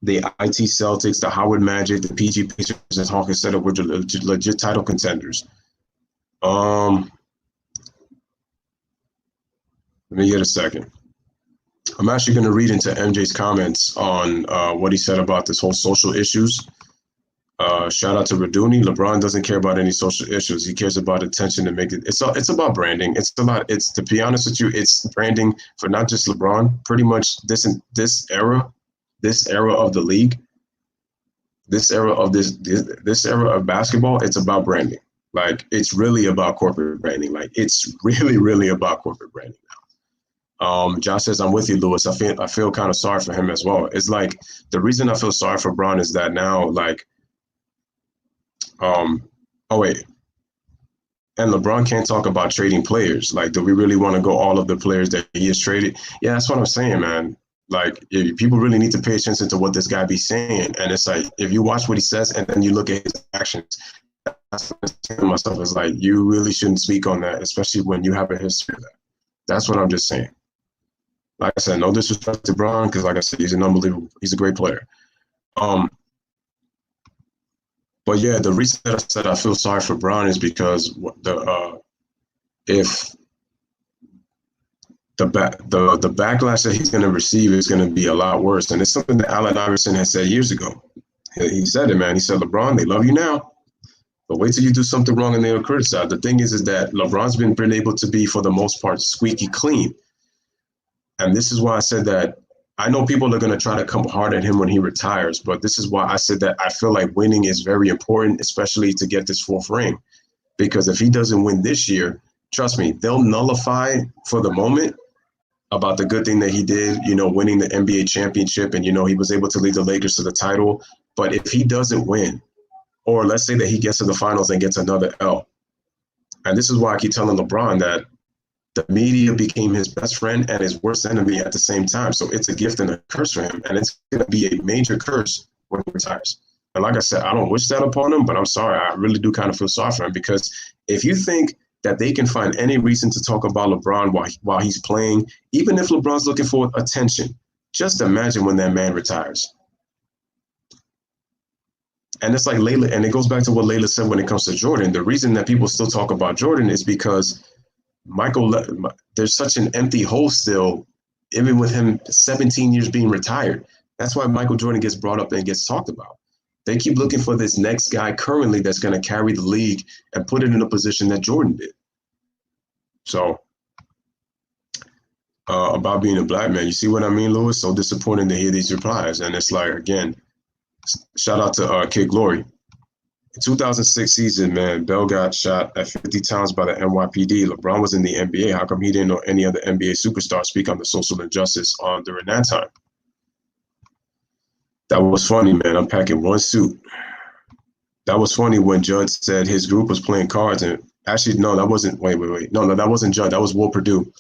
the IT Celtics, the Howard Magic, the PG Pacers, and Hawkins said were legit title contenders. Let me get a second. I'm actually going to read into MJ's comments on what he said about this whole social issues. Shout out to Raduni. LeBron doesn't care about any social issues. He cares about attention and make it. It's about branding. It's to be honest with you, it's branding for not just LeBron. Pretty much this era of the league, this era of basketball. It's about branding. Like, it's really about corporate branding. Like, it's really about corporate branding now. Josh says, I'm with you, Louis. I feel kind of sorry for him as well. It's like, the reason I feel sorry for Bron is that now, like, oh wait, and LeBron can't talk about trading players. Like, do we really want to go all of the players that he has traded? Yeah, that's what I'm saying, man. Like, people really need to pay attention to what this guy be saying. And it's like, if you watch what he says and then you look at his actions, that's what I'm saying to myself, is like, you really shouldn't speak on that, especially when you have a history of that. That's what I'm just saying. Like I said, no disrespect to Bron, because like I said, he's a great player. But yeah, the reason that I said I feel sorry for Bron is because if the backlash that he's going to receive is going to be a lot worse, and it's something that Allen Iverson has said years ago. He said it, man. He said, LeBron, they love you now, but wait till you do something wrong and they'll criticize. The thing is that LeBron's been able to be, for the most part, squeaky clean, and this is why I said that. I know people are going to try to come hard at him when he retires, but this is why I said that I feel like winning is very important, especially to get this fourth ring. Because if he doesn't win this year, trust me, they'll nullify for the moment about the good thing that he did, winning the NBA championship, and, he was able to lead the Lakers to the title. But if he doesn't win, or let's say that he gets to the finals and gets another L, and this is why I keep telling LeBron that the media became his best friend and his worst enemy at the same time. So it's a gift and a curse for him. And it's going to be a major curse when he retires. And like I said, I don't wish that upon him, but I'm sorry. I really do kind of feel sorry for him, because if you think that they can find any reason to talk about LeBron while he's playing, even if LeBron's looking for attention, just imagine when that man retires. And it's like Layla, and it goes back to what Layla said when it comes to Jordan. The reason that people still talk about Jordan is because there's such an empty hole still, even with him 17 years being retired. That's why Michael Jordan gets brought up and gets talked about. They keep looking for this next guy currently that's going to carry the league and put it in a position that Jordan did. So about being a black man, you see what I mean, Louis? So disappointing to hear these replies. And it's like, again, shout out to Kid Glory. 2006 season, man, Bell got shot at 50 times by the NYPD. LeBron was in the NBA. How come he didn't know any other NBA superstar speak on the social injustice during that time? That was funny, man. I'm packing one suit. That was funny when Judge said his group was playing cards and Actually, no, that wasn't. Wait. No, that wasn't Judd. That was Will Purdue. In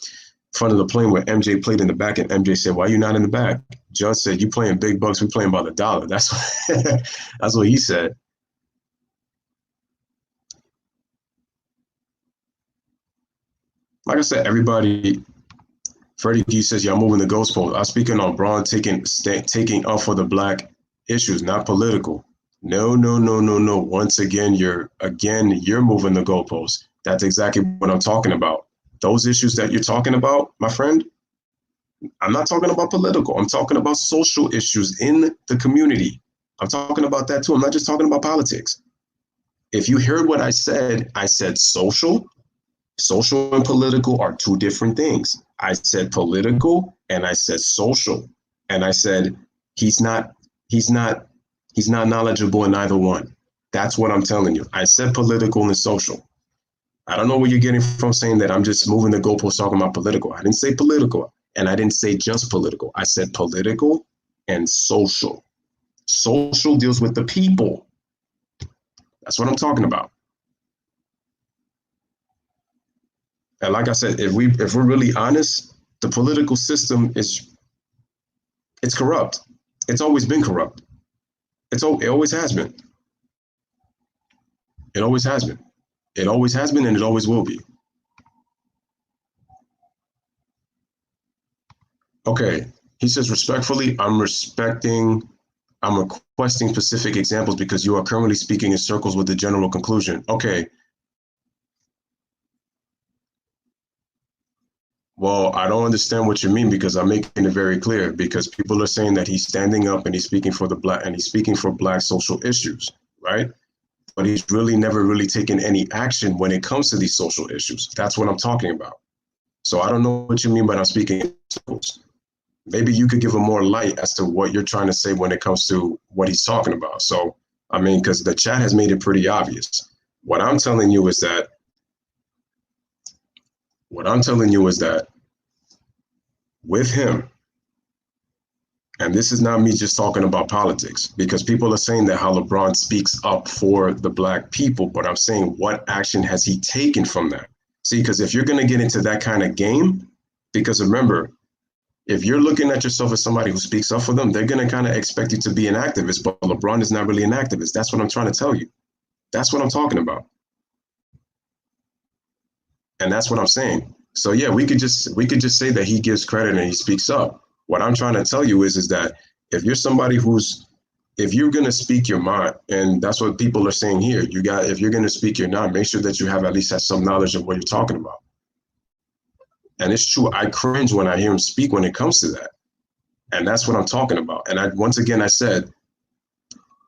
front of the plane where MJ played in the back, and MJ said, "Why are you not in the back?" Judd said, "You playing big bucks. We playing by the dollar." That's what, that's what he said. Like I said, everybody. Freddie G says, "Y'all moving the goalpost." I'm speaking on Braun taking up for the black issues, not political. No. Once again, you're moving the goalposts. That's exactly what I'm talking about. Those issues that you're talking about, my friend, I'm not talking about political. I'm talking about social issues in the community. I'm talking about that too. I'm not just talking about politics. If you heard what I said social. Social and political are two different things. I said political and I said social. And I said he's not he's not he's not knowledgeable in either one. That's what I'm telling you. I said political and social. I don't know where you're getting from saying that I'm just moving the goalposts talking about political. I didn't say political and I didn't say just political. I said political and social. Social deals with the people. That's what I'm talking about. And like I said, if we're really honest, the political system it's corrupt. It's always been corrupt. It always has been. It always has been. It always has been, and it always will be. Okay. He says respectfully, I'm requesting specific examples because you are currently speaking in circles with the general conclusion. Okay. Well, I don't understand what you mean because I'm making it very clear because people are saying that he's standing up and he's speaking for black social issues, right? But he's really never really taken any action when it comes to these social issues. That's what I'm talking about. So I don't know what you mean by I'm speaking in circles. Maybe you could give him more light as to what you're trying to say when it comes to what he's talking about. So, I mean, because the chat has made it pretty obvious. What I'm telling you is that with him, and this is not me just talking about politics, because people are saying that how LeBron speaks up for the black people, but I'm saying what action has he taken from that? See, because if you're going to get into that kind of game, because remember, if you're looking at yourself as somebody who speaks up for them, they're going to kind of expect you to be an activist, but LeBron is not really an activist. That's what I'm trying to tell you. That's what I'm talking about. And that's what I'm saying. So yeah, we could just say that he gives credit and he speaks up. What I'm trying to tell you is that if you're somebody if you're going to speak your mind, and that's what people are saying here, if you're going to speak your mind, make sure that you have at least some knowledge of what you're talking about. And it's true, I cringe when I hear him speak when it comes to that. And that's what I'm talking about. And once again, I said,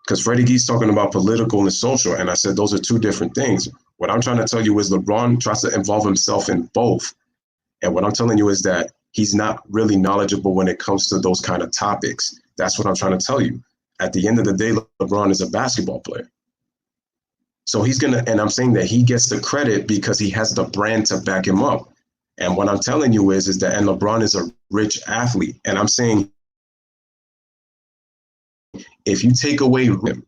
because Freddie G's talking about political and social, and I said those are two different things. What I'm trying to tell you is LeBron tries to involve himself in both. And what I'm telling you is that he's not really knowledgeable when it comes to those kind of topics. That's what I'm trying to tell you. At the end of the day, LeBron is a basketball player. So and I'm saying that he gets the credit because he has the brand to back him up. And what I'm telling you is that, and LeBron is a rich athlete. And I'm saying, if you take away him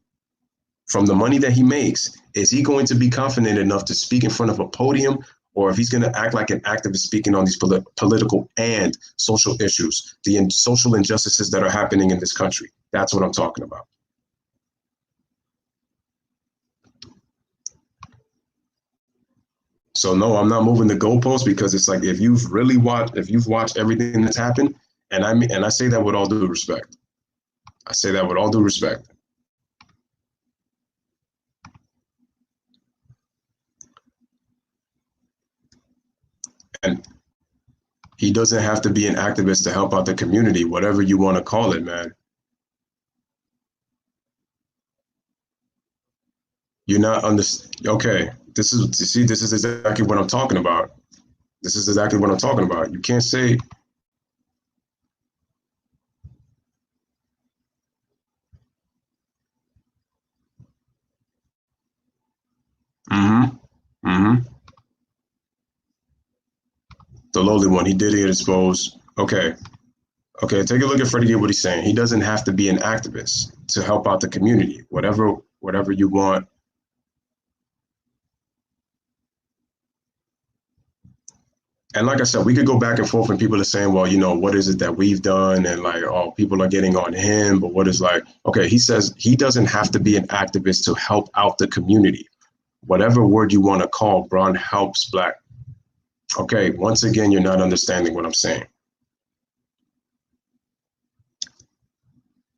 from the money that he makes, is he going to be confident enough to speak in front of a podium, or if he's going to act like an activist speaking on these political and social issues, the social injustices that are happening in this country? That's what I'm talking about. So no, I'm not moving the goalposts because it's like if you've watched everything that's happened, and I say that with all due respect. I say that with all due respect. And he doesn't have to be an activist to help out the community, whatever you want to call it, man. You're not okay. This is exactly what I'm talking about. This is exactly what I'm talking about. You can't say the lowly one. He did get exposed. Okay. Okay, take a look at Freddie Gill, what he's saying. He doesn't have to be an activist to help out the community. Whatever you want. And like I said, we could go back and forth and people are saying, well, what is it that we've done? And like, oh, people are getting on him. But what is like, okay, he says he doesn't have to be an activist to help out the community. Whatever word you want to call, Braun helps Black. Okay, once again, you're not understanding what I'm saying.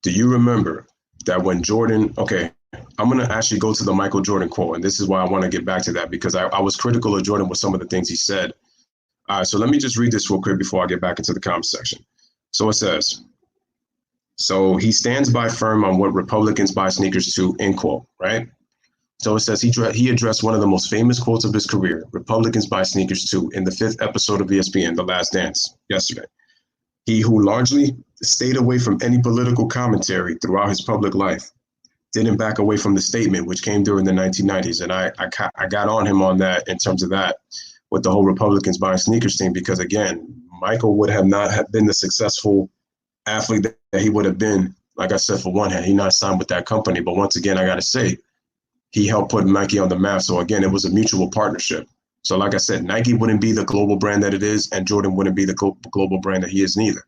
Do you remember that when Jordan, okay, I'm going to actually go to the Michael Jordan quote. And this is why I want to get back to that, because I was critical of Jordan with some of the things he said. All right, so let me just read this real quick before I get back into the comment section. So it says, so he stands by firm on what Republicans buy sneakers to, end quote, right? So it says he addressed one of the most famous quotes of his career, Republicans buy sneakers too, in the 5th episode of ESPN, The Last Dance, yesterday. He who largely stayed away from any political commentary throughout his public life didn't back away from the statement, which came during the 1990s. And I got on him on that in terms of that with the whole Republicans buying sneakers thing, because again, Michael would have not have been the successful athlete that he would have been. Like I said, for one hand, he not signed with that company. But once again, I got to say, he helped put Nike on the map. So again, it was a mutual partnership. So like I said, Nike wouldn't be the global brand that it is, and Jordan wouldn't be the global brand that he is neither.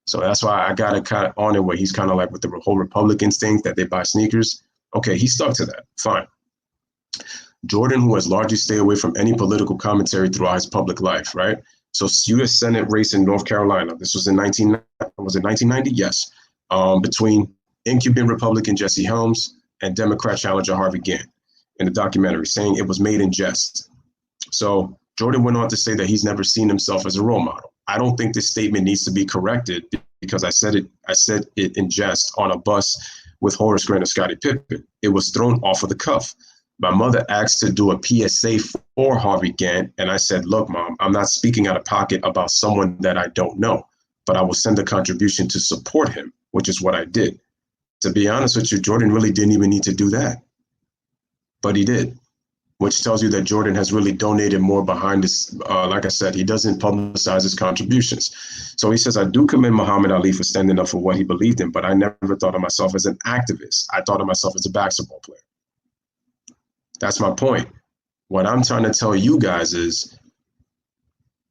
So that's why I got it kind of on it where he's kind of like with the whole Republicans thing that they buy sneakers. Okay, he stuck to that. Fine. Jordan, who has largely stayed away from any political commentary throughout his public life, right? So U.S. Senate race in North Carolina. This was in 1990? Yes. Between incumbent Republican Jesse Helms and Democrat challenger Harvey Gantt in the documentary, saying it was made in jest. So Jordan went on to say that he's never seen himself as a role model. I don't think this statement needs to be corrected because I said it in jest on a bus with Horace Grant and Scottie Pippen. It was thrown off of the cuff. My mother asked to do a PSA for Harvey Gantt, and I said, look, Mom, I'm not speaking out of pocket about someone that I don't know, but I will send a contribution to support him, which is what I did. To be honest with you, Jordan really didn't even need to do that, but he did, which tells you that Jordan has really donated more behind this. Like I said, he doesn't publicize his contributions. So he says, I do commend Muhammad Ali for standing up for what he believed in, but I never thought of myself as an activist. I thought of myself as a basketball player. That's my point. What I'm trying to tell you guys is,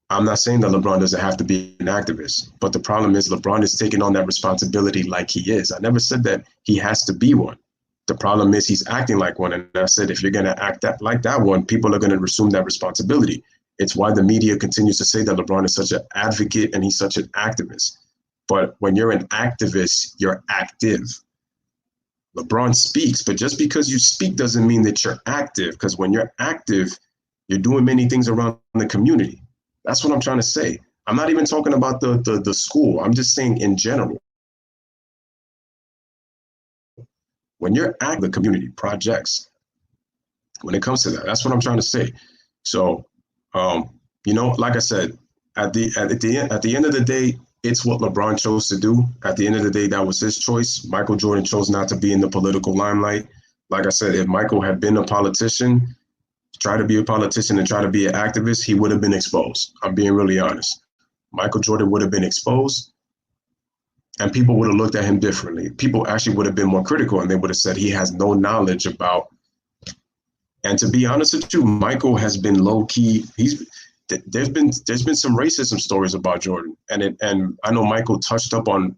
I'm not saying that LeBron doesn't have to be an activist, but the problem is LeBron is taking on that responsibility like he is. I never said that he has to be one. The problem is he's acting like one. And I said, if you're going to act like that one, people are going to assume that responsibility. It's why the media continues to say that LeBron is such an advocate and he's such an activist. But when you're an activist, you're active. LeBron speaks, but just because you speak doesn't mean that you're active, because when you're active, you're doing many things around the community. That's what I'm trying to say. I'm not even talking about the school. I'm just saying in general. When you're active, the community projects, when it comes to that, that's what I'm trying to say. So, like I said, at the end of the day, it's what LeBron chose to do. At the end of the day, that was his choice. Michael Jordan chose not to be in the political limelight. Like I said, if Michael had been a politician, try to be a politician and try to be an activist, he would have been exposed. I'm being really honest. Michael Jordan would have been exposed, and people would have looked at him differently. People actually would have been more critical, and they would have said he has no knowledge about. And to be honest with you, Michael has been low key. There's been some racism stories about Jordan, and I know Michael touched up on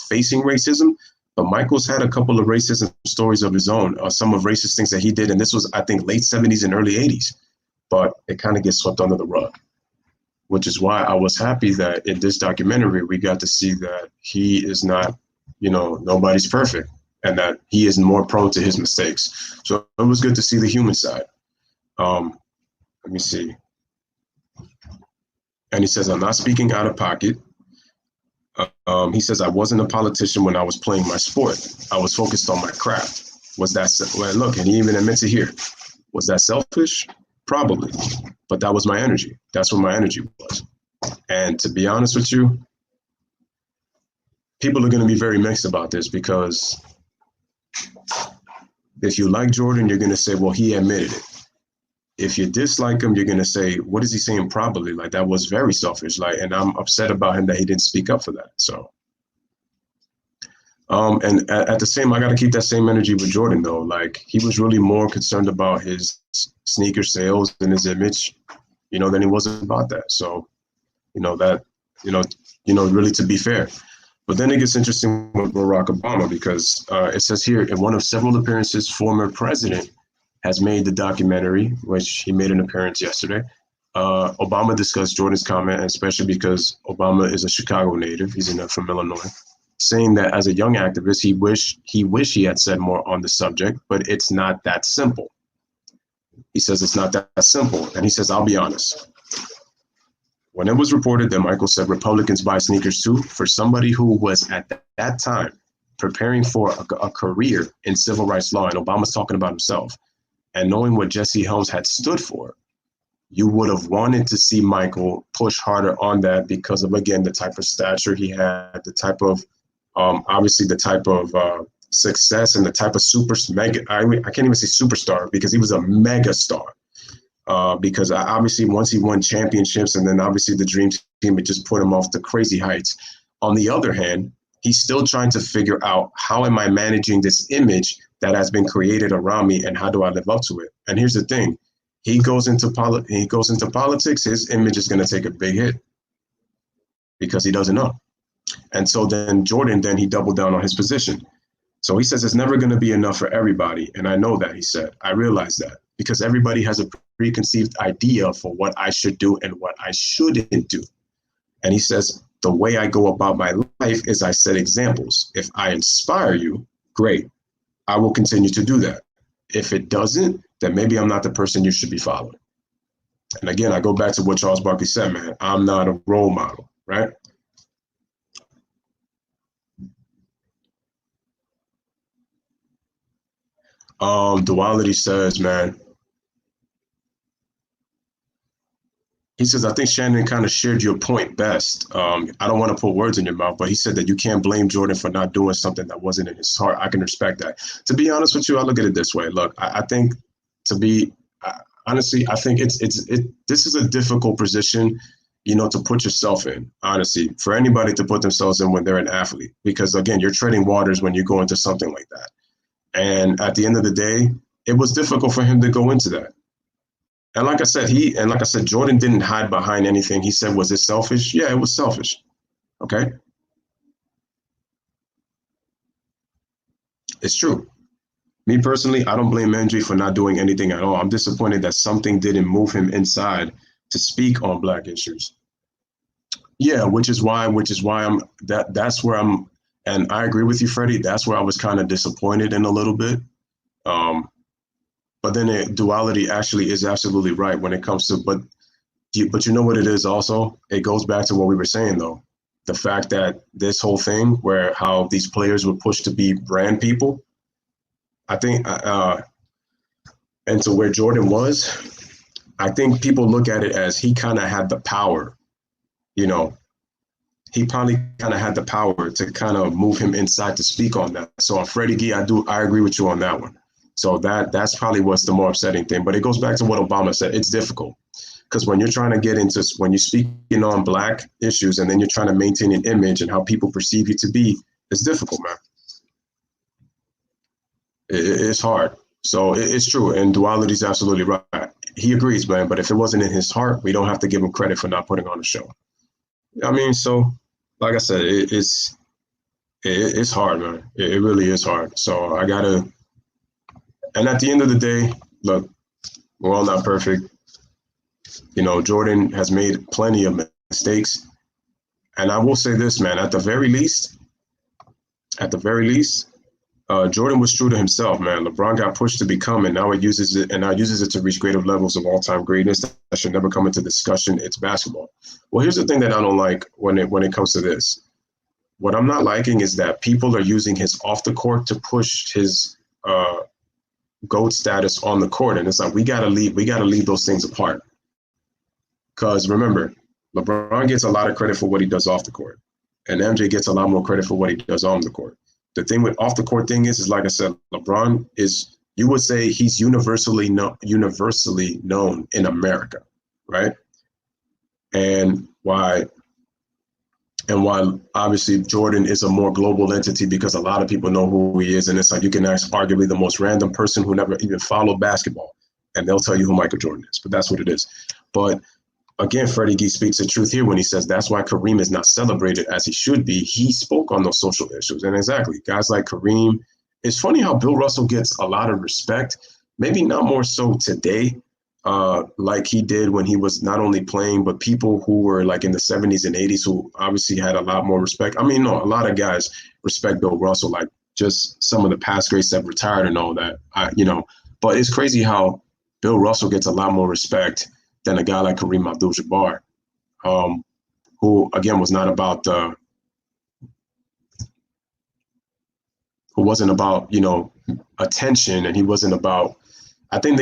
facing racism, but Michael's had a couple of racism stories of his own, some of racist things that he did, and this was, I think, late 70s and early 80s, but it kind of gets swept under the rug, which is why I was happy that in this documentary we got to see that he is not, nobody's perfect, and that he is more prone to his mistakes. So it was good to see the human side. Let me see. And he says, I'm not speaking out of pocket. He says, I wasn't a politician when I was playing my sport. I was focused on my craft. Was that, well, look, and he even admits it here. Was that selfish? Probably. But that was my energy. That's what my energy was. And to be honest with you, people are going to be very mixed about this, because if you like Jordan, you're going to say, well, he admitted it. If you dislike him, you're going to say, what is he saying? Probably, like, that was very selfish. Like, and I'm upset about him that he didn't speak up for that. So, and at the same, I got to keep that same energy with Jordan, though. Like, he was really more concerned about his sneaker sales and his image, than he was about that. So that, really to be fair. But then it gets interesting with Barack Obama because it says here, in one of several appearances, former president has made the documentary, which he made an appearance yesterday. Obama discussed Jordan's comment, especially because Obama is a Chicago native. He's from Illinois, saying that as a young activist, he wished he had said more on the subject, but it's not that simple. He says it's not that simple. And he says, I'll be honest. When it was reported that Michael said Republicans buy sneakers too, for somebody who was at that time preparing for a career in civil rights law, and Obama's talking about himself, and knowing what Jesse Helms had stood for, you would have wanted to see Michael push harder on that because of, again, the type of stature he had, the type of, obviously the type of success and the type of I can't even say superstar because he was a mega star. Because obviously once he won championships and then obviously the dream team, it just put him off to crazy heights. On the other hand, he's still trying to figure out, how am I managing this image that has been created around me and how do I live up to it? And here's the thing. He goes into politics, his image is going to take a big hit because he doesn't know. And so then Jordan, he doubled down on his position. So he says it's never going to be enough for everybody. And I know that, he said. I realize that because everybody has a preconceived idea for what I should do and what I shouldn't do. And he says, the way I go about my life is I set examples. If I inspire you, great. I will continue to do that. If it doesn't, then maybe I'm not the person you should be following. And again, I go back to what Charles Barkley said, man, I'm not a role model, right? Duality says, man, he says, I think Shannon kind of shared your point best. I don't want to put words in your mouth, but he said that you can't blame Jordan for not doing something that wasn't in his heart. I can respect that. To be honest with you, I look at it this way. Look, I think honestly, I think this is a difficult position, to put yourself in, honestly, for anybody to put themselves in when they're an athlete, because again, you're treading waters when you go into something like that. And at the end of the day, it was difficult for him to go into that. And like I said, Jordan didn't hide behind anything. He said, was it selfish? Yeah, it was selfish. Okay. It's true. Me personally, I don't blame Andre for not doing anything at all. I'm disappointed that something didn't move him inside to speak on Black issues. Yeah, which is why that's where I'm, and I agree with you, Freddie. That's where I was kind of disappointed in a little bit. But then duality actually is absolutely right when it comes to, but you know what it is also? It goes back to what we were saying, though. The fact that this whole thing where how these players were pushed to be brand people, I think, and to where Jordan was, I think people look at it as he kind of had the power, he probably kind of had the power to kind of move him inside to speak on that. So on Freddie Gee, I agree with you on that one. So that's probably what's the more upsetting thing. But it goes back to what Obama said. It's difficult because when you're trying to get into, when you're speaking on Black issues and then you're trying to maintain an image and how people perceive you to be, it's difficult, man. It's hard. So it's true. And duality is absolutely right. He agrees, man. But if it wasn't in his heart, we don't have to give him credit for not putting on a show. I mean, so like I said, it's hard, man. It really is hard. So I gotta. And at the end of the day, look, we're all not perfect. Jordan has made plenty of mistakes. And I will say this, man, at the very least, Jordan was true to himself, man. LeBron got pushed to become, and now uses it to reach greater levels of all-time greatness. That should never come into discussion. It's basketball. Well, here's the thing that I don't like when it comes to this. What I'm not liking is that people are using his off the court to push his GOAT status on the court. And it's like, we got to leave those things apart. Because remember, LeBron gets a lot of credit for what he does off the court. And MJ gets a lot more credit for what he does on the court. The thing with off the court thing is like I said, LeBron is, you would say he's universally known in America, right? And why obviously Jordan is a more global entity because a lot of people know who he is. And it's like you can ask arguably the most random person who never even followed basketball and they'll tell you who Michael Jordan is, but that's what it is. But again, Freddie Gee speaks the truth here when he says that's why Kareem is not celebrated as he should be. He spoke on those social issues. And exactly, guys like Kareem. It's funny how Bill Russell gets a lot of respect, maybe not more so today, like he did when he was not only playing, but people who were like in the 70s and 80s who obviously had a lot more respect. I mean, no, a lot of guys respect Bill Russell, like just some of the past greats that retired and all that, But it's crazy how Bill Russell gets a lot more respect than a guy like Kareem Abdul-Jabbar, who, again, was not about who wasn't about, attention, and he wasn't about, I think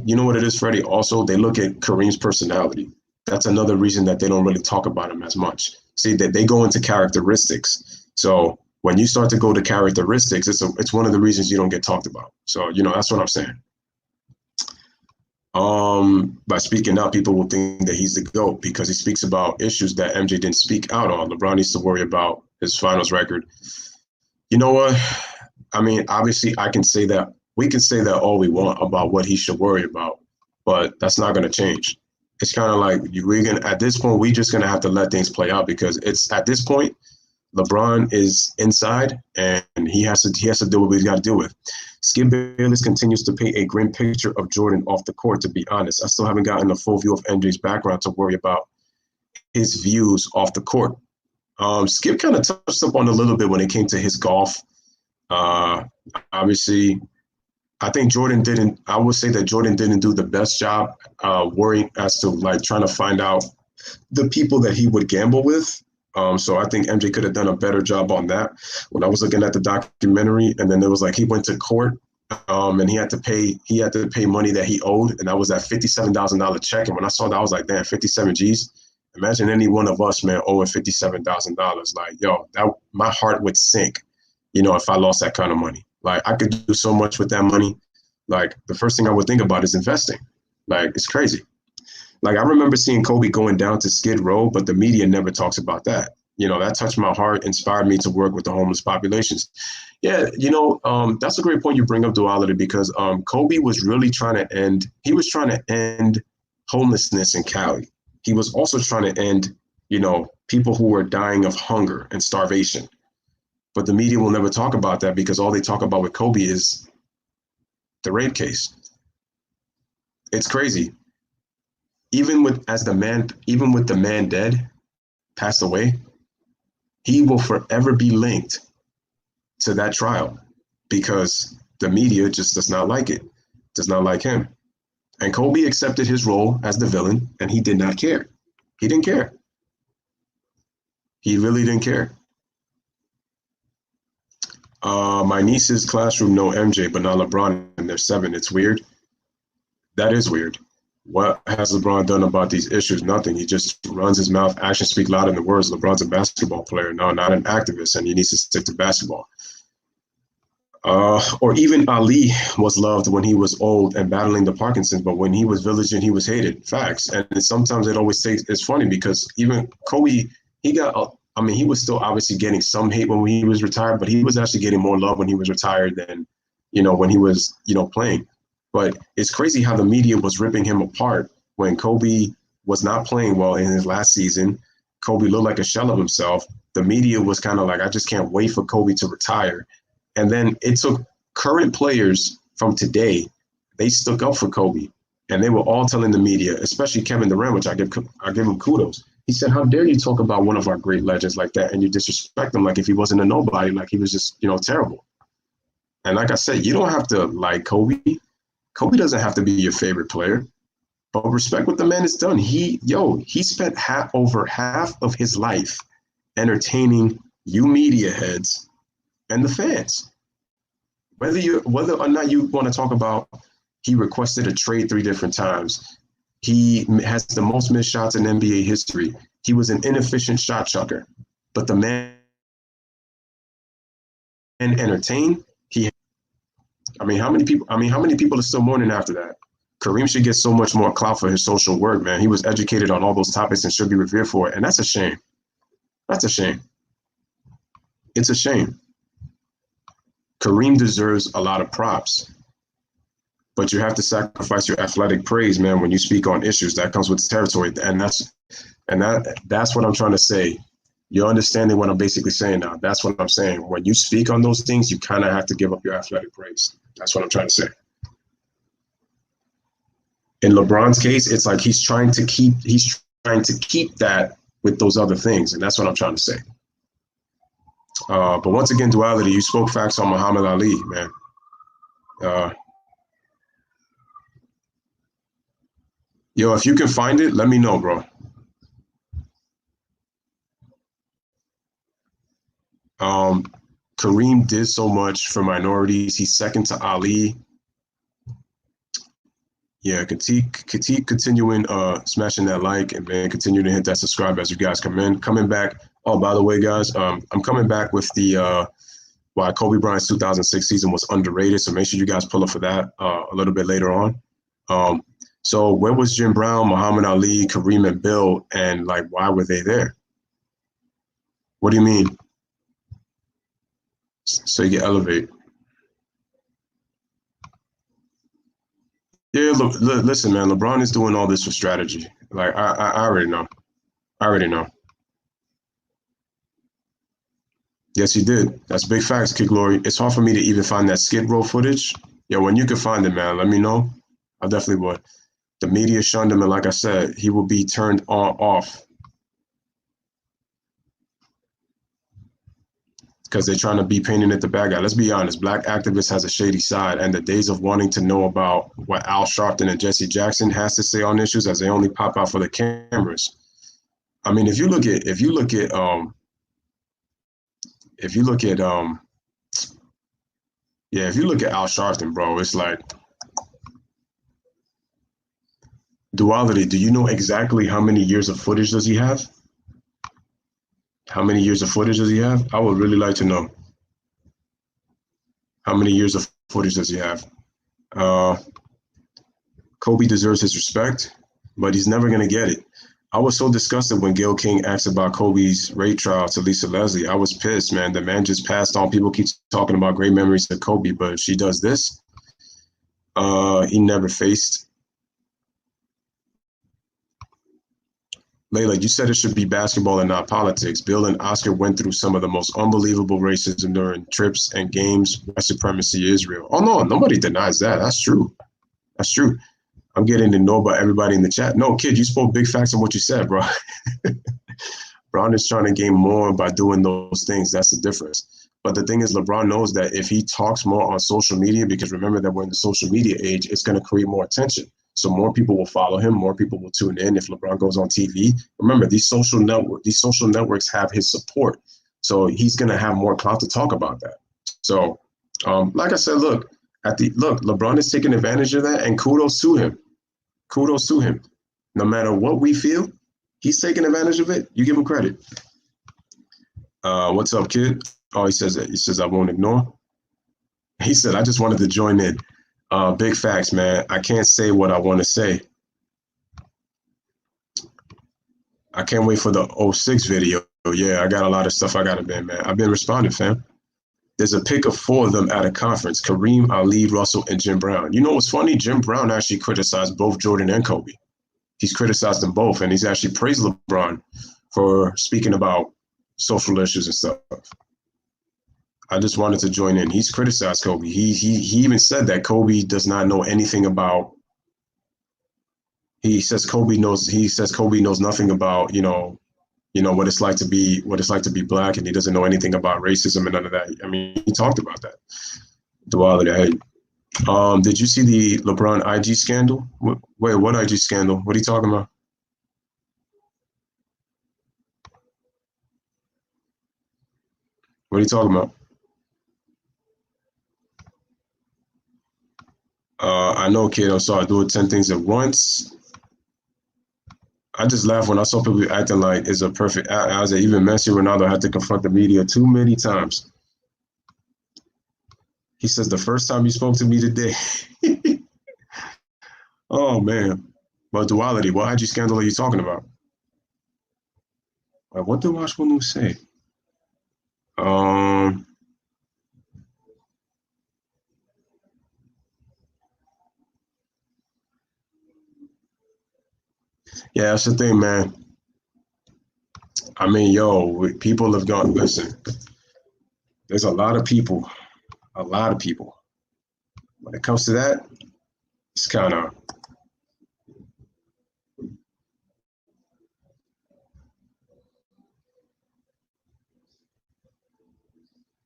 you know what it is, Freddie? Also, they look at Kareem's personality. That's another reason that they don't really talk about him as much. See, that they go into characteristics. So when you start to go to characteristics, it's one of the reasons you don't get talked about. So, that's what I'm saying. By speaking out, people will think that he's the GOAT because he speaks about issues that MJ didn't speak out on. LeBron needs to worry about his finals record. You know what? I mean, obviously, we can say that all we want about what he should worry about, but that's not going to change. It's kind of like at this point, we're just going to have to let things play out because it's at this point, LeBron is inside and he has to do what he's got to deal with. Skip Bayless continues to paint a grim picture of Jordan off the court, to be honest. I still haven't gotten a full view of MJ's background to worry about his views off the court. Skip kind of touched up on a little bit when it came to his golf. Obviously, I think I would say that Jordan didn't do the best job worrying as to like trying to find out the people that he would gamble with. So I think MJ could have done a better job on that. When I was looking at the documentary, and then there was like he went to court, and he had to pay money that he owed, and that was that $57,000 check. And when I saw that, I was like, damn, 57 G's. Imagine any one of us, man, owing $57,000. Like, yo, that my heart would sink, if I lost that kind of money. Like, I could do so much with that money. Like, the first thing I would think about is investing. Like, it's crazy. Like, I remember seeing Kobe going down to Skid Row, but the media never talks about that. That touched my heart, inspired me to work with the homeless populations. Yeah, that's a great point you bring up, Duality, because Kobe was really trying to end homelessness in Cali. He was also trying to end, people who were dying of hunger and starvation. But the media will never talk about that because all they talk about with Kobe is the rape case. It's crazy. Even with the man dead, passed away, he will forever be linked to that trial because the media just does not like it, does not like him. And Kobe accepted his role as the villain, and he did not care. He didn't care. He really didn't care. My niece's classroom know MJ, but not LeBron, and they're 7. It's weird. That is weird. What has LeBron done about these issues? Nothing. He just runs his mouth. Actions speak louder than words. LeBron's a basketball player, no, not an activist, and he needs to stick to basketball. Or even Ali was loved when he was old and battling the Parkinson's, but when he was villaging, he was hated. Facts. And sometimes it's funny because even Kobe, he was still obviously getting some hate when he was retired, but he was actually getting more love when he was retired than, when he was, playing. But it's crazy how the media was ripping him apart when Kobe was not playing well in his last season. Kobe looked like a shell of himself. The media was kind of like, I just can't wait for Kobe to retire. And then it took current players from today, they stuck up for Kobe. And they were all telling the media, especially Kevin Durant, which I give him kudos. He said, how dare you talk about one of our great legends like that and you disrespect him like if he wasn't a nobody, like he was just, terrible. And like I said, you don't have to like Kobe. Kobe doesn't have to be your favorite player. But respect what the man has done. He spent over half of his life entertaining you media heads and the fans. Whether or not you want to talk about he requested a trade 3 different times. He has the most missed shots in NBA history. He was an inefficient shot chucker. But the man entertained. How many people are still mourning after that? Kareem should get so much more clout for his social work, man. He was educated on all those topics and should be revered for it. And that's a shame. That's a shame. It's a shame. Kareem deserves a lot of props. but you have to sacrifice your athletic praise, man, when you speak on issues. That comes with the territory. That's what I'm trying to say. You're understanding what I'm basically saying now. That's what I'm saying. When you speak on those things, you kind of have to give up your athletic praise. That's what I'm trying to say. In LeBron's case, it's like he's trying to keep that with those other things, and that's what I'm trying to say. But once again, duality, you spoke facts on Muhammad Ali, man. Yo, if you can find it, let me know, bro. Kareem did so much for minorities. He's second to Ali. Yeah, continuing smashing that like, and man, continue to hit that subscribe as you guys come in. Coming back. Oh, by the way, guys, I'm coming back with the why Kobe Bryant's 2006 season was underrated. So make sure you guys pull up for that a little bit later on. So where was Jim Brown, Muhammad Ali, Kareem, and Bill, and like why were they there? What do you mean? So you get elevate. Yeah, listen, man. LeBron is doing all this for strategy. Like I already know. I already know. Yes, he did. That's big facts, Kid Glory. It's hard for me to even find that Skid Row footage. Yeah, when you can find it, man, let me know. I definitely would. The media shunned him, and like I said, he will be turned off because they're trying to be painting it the bad guy. Let's be honest, black activist has a shady side, and the days of wanting to know about what Al Sharpton and Jesse Jackson has to say on issues as they only pop out for the cameras. I mean, if you look at Al Sharpton, bro, it's like duality. Do you know exactly how many years of footage does he have? How many years of footage does he have? I would really like to know. How many years of footage does he have? Kobe deserves his respect, but he's never going to get it. I was so disgusted when Gayle King asked about Kobe's rape trial to Lisa Leslie. I was pissed, man. The man just passed on. People keep talking about great memories of Kobe, but if she does this, he never faced. Layla, you said it should be basketball and not politics. Bill and Oscar went through some of the most unbelievable racism during trips and games, white supremacy, Israel. Oh, no, nobody denies that. That's true. That's true. I'm getting to know about everybody in the chat. No, kid, you spoke big facts on what you said, bro. Brown is trying to gain more by doing those things. That's the difference. But the thing is, LeBron knows that if he talks more on social media, because remember that we're in the social media age, it's going to create more attention. So more people will follow him, more people will tune in. If LeBron goes on TV, remember these social networks have his support. So he's going to have more clout to talk about that. So, like I said, look, LeBron is taking advantage of that, and kudos to him. Kudos to him. No matter what we feel, he's taking advantage of it. You give him credit. What's up, kid? Oh, he says I won't ignore. He said I just wanted to join in. Big facts, man. I can't say what I want to say. I can't wait for the 06 video. Yeah, I got a lot of stuff I got to be, man. I've been responding, fam. There's a pic of 4 of them at a conference: Kareem, Ali, Russell, and Jim Brown. You know what's funny? Jim Brown actually criticized both Jordan and Kobe. He's criticized them both, and he's actually praised LeBron for speaking about social issues and stuff. I just wanted to join in. He's criticized Kobe. He even said that Kobe does not know anything about. He says Kobe knows nothing about what it's like to be black, and he doesn't know anything about racism and none of that. I mean, he talked about that. Duality. Hey, did you see the LeBron IG scandal? Wait, what IG scandal? What are you talking about? What are you talking about? I know, kid. I'm sorry. Doing 10 things at once. I just laughed when I saw people acting like it's a perfect. I was like, even Messi, Ronaldo had to confront the media too many times. He says the first time you spoke to me today. Oh man, but duality. What IG scandal are you talking about? What did Washington say? Yeah, that's the thing, man. I mean, yo, people have gone. Listen, there's a lot of people. A lot of people. When it comes to that, it's kind of.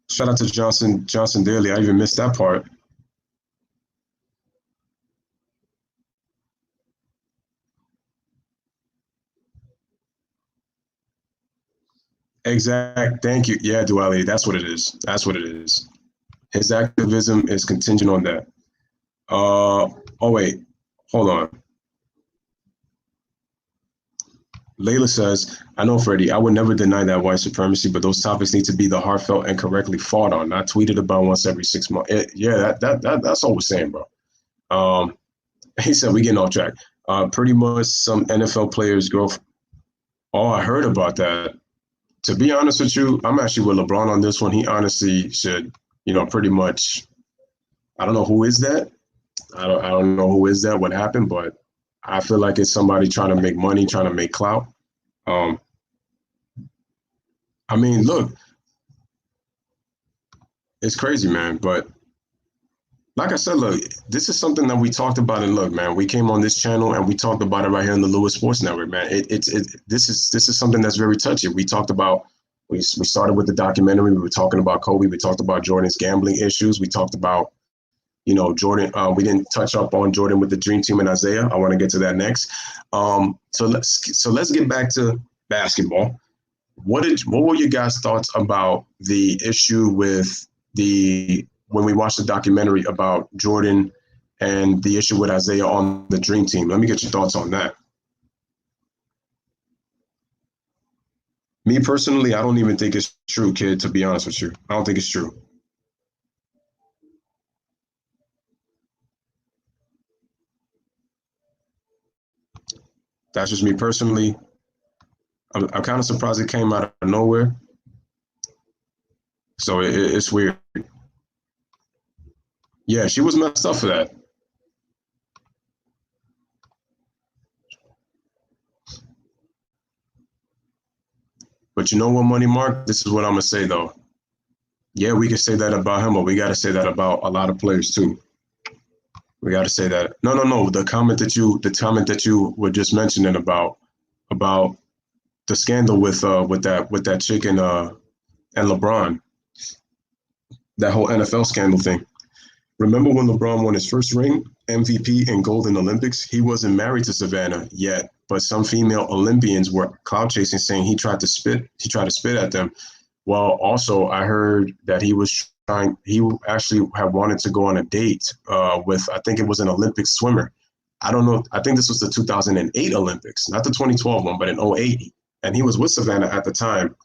Shout out to Johnson Daly. I even missed that part. Exact. Thank you. Yeah, duality. That's what it is. That's what it is. His activism is contingent on that. Oh wait, hold on. Layla says, I know, Freddie, I would never deny that white supremacy, but those topics need to be the heartfelt and correctly fought on, not tweeted about once every 6 months. Yeah, that's all we're saying, bro. Um, he said, we getting off track. Pretty much some NFL players go. Oh, I heard about that. To be honest with you, I'm actually with LeBron on this one. He honestly should, pretty much. I don't know who is that. I don't know who is that. What happened, but I feel like it's somebody trying to make money, trying to make clout. Um, I mean, look, it's crazy, man. But like I said, look, this is something that we talked about. And look, man, we came on this channel and we talked about it right here on the Lewis Sports Network, man. This is something that's very touchy. We talked about. We started with the documentary. We were talking about Kobe. We talked about Jordan's gambling issues. We talked about Jordan. We didn't touch up on Jordan with the Dream Team and Isaiah. I want to get to that next. So let's get back to basketball. What were you guys' thoughts about the issue with the when we watched the documentary about Jordan and the issue with Isaiah on the Dream Team? Let me get your thoughts on that. Me personally, I don't even think it's true, kid. To be honest with you, I don't think it's true. That's just me personally. I'm kind of surprised it came out of nowhere. So it's weird. Yeah, she was messed up for that. But you know what, Money Mark? This is what I'm gonna say though. Yeah, we can say that about him, but we got to say that about a lot of players too. We got to say that. No, no, no. The comment that you were just mentioning about the scandal with that chick and LeBron, that whole NFL scandal thing. Remember when LeBron won his first ring, MVP in Golden Olympics? He wasn't married to Savannah yet, but some female Olympians were cloud chasing, saying he tried to spit at them. Well, also I heard that he actually had wanted to go on a date with, I think it was an Olympic swimmer. I don't know. I think this was the 2008 Olympics, not the 2012 one, but in '08. And he was with Savannah at the time.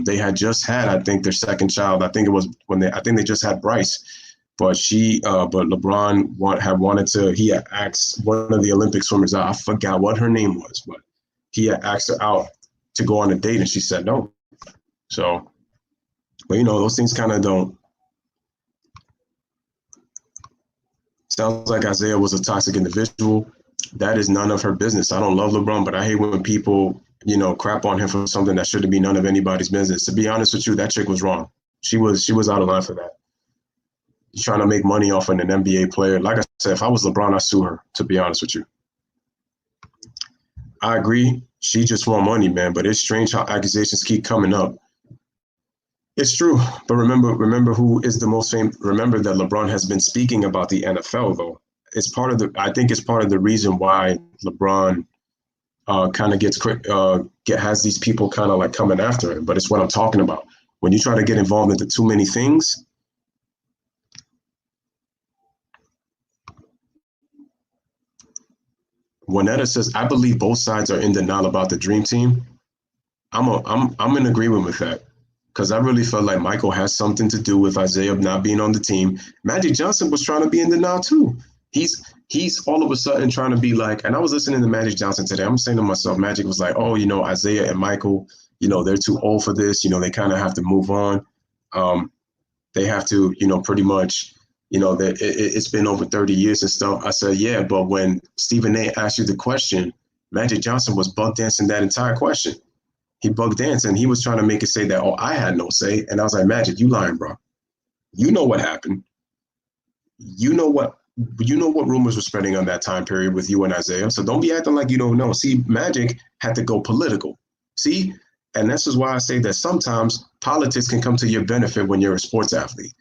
They had just had, I think, their second child. I think it was I think they just had Bryce. But LeBron had wanted to. He had asked one of the Olympic swimmers out. I forgot what her name was, but he had asked her out to go on a date, and she said no. So, but those things kind of don't. Sounds like Isaiah was a toxic individual. That is none of her business. I don't love LeBron, but I hate when people, crap on him for something that shouldn't be none of anybody's business. To be honest with you, that chick was wrong. She was out of line for that. She's trying to make money off an NBA player. Like I said, if I was LeBron, I'd sue her, to be honest with you. I agree. She just want money, man. But it's strange how accusations keep coming up. It's true, but remember who is the most famous. Remember that LeBron has been speaking about the NFL, though. I think it's part of the reason why LeBron kind of has these people kind of like coming after him. But it's what I'm talking about. When you try to get involved into too many things. Juanetta says, I believe both sides are in denial about the dream team. I'm in agreement with that, because I really felt like Michael has something to do with Isaiah not being on the team. Magic Johnson was trying to be in denial too. He's all of a sudden trying to be like, and I was listening to Magic Johnson today. I'm saying to myself, Magic was like, oh, Isaiah and Michael, they're too old for this. They kind of have to move on. They have to, pretty much, that it's been over 30 years and stuff. I said, yeah, but when Stephen A asked you the question, Magic Johnson was bug dancing that entire question. He bug danced and he was trying to make it say that, oh, I had no say. And I was like, Magic, you lying, bro. You know what happened. You know what rumors were spreading on that time period with you and Isaiah. So don't be acting like you don't know. See, Magic had to go political. See? And this is why I say that sometimes politics can come to your benefit when you're a sports athlete.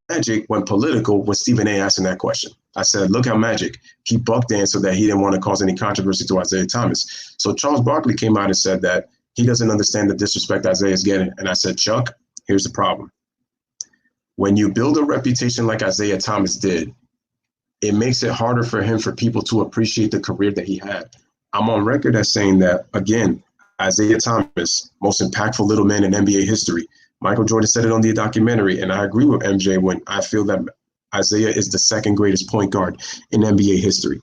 Magic went political when Stephen A asking that question. I said, look how Magic, he buck danced so that he didn't want to cause any controversy to Isaiah Thomas. So Charles Barkley came out and said that he doesn't understand the disrespect Isaiah is getting. And I said, Chuck, here's the problem. When you build a reputation like Isaiah Thomas did, it makes it harder for people to appreciate the career that he had. I'm on record as saying that, again, Isaiah Thomas, most impactful little man in NBA history. Michael Jordan said it on the documentary, and I agree with MJ when I feel that Isaiah is the second greatest point guard in NBA history.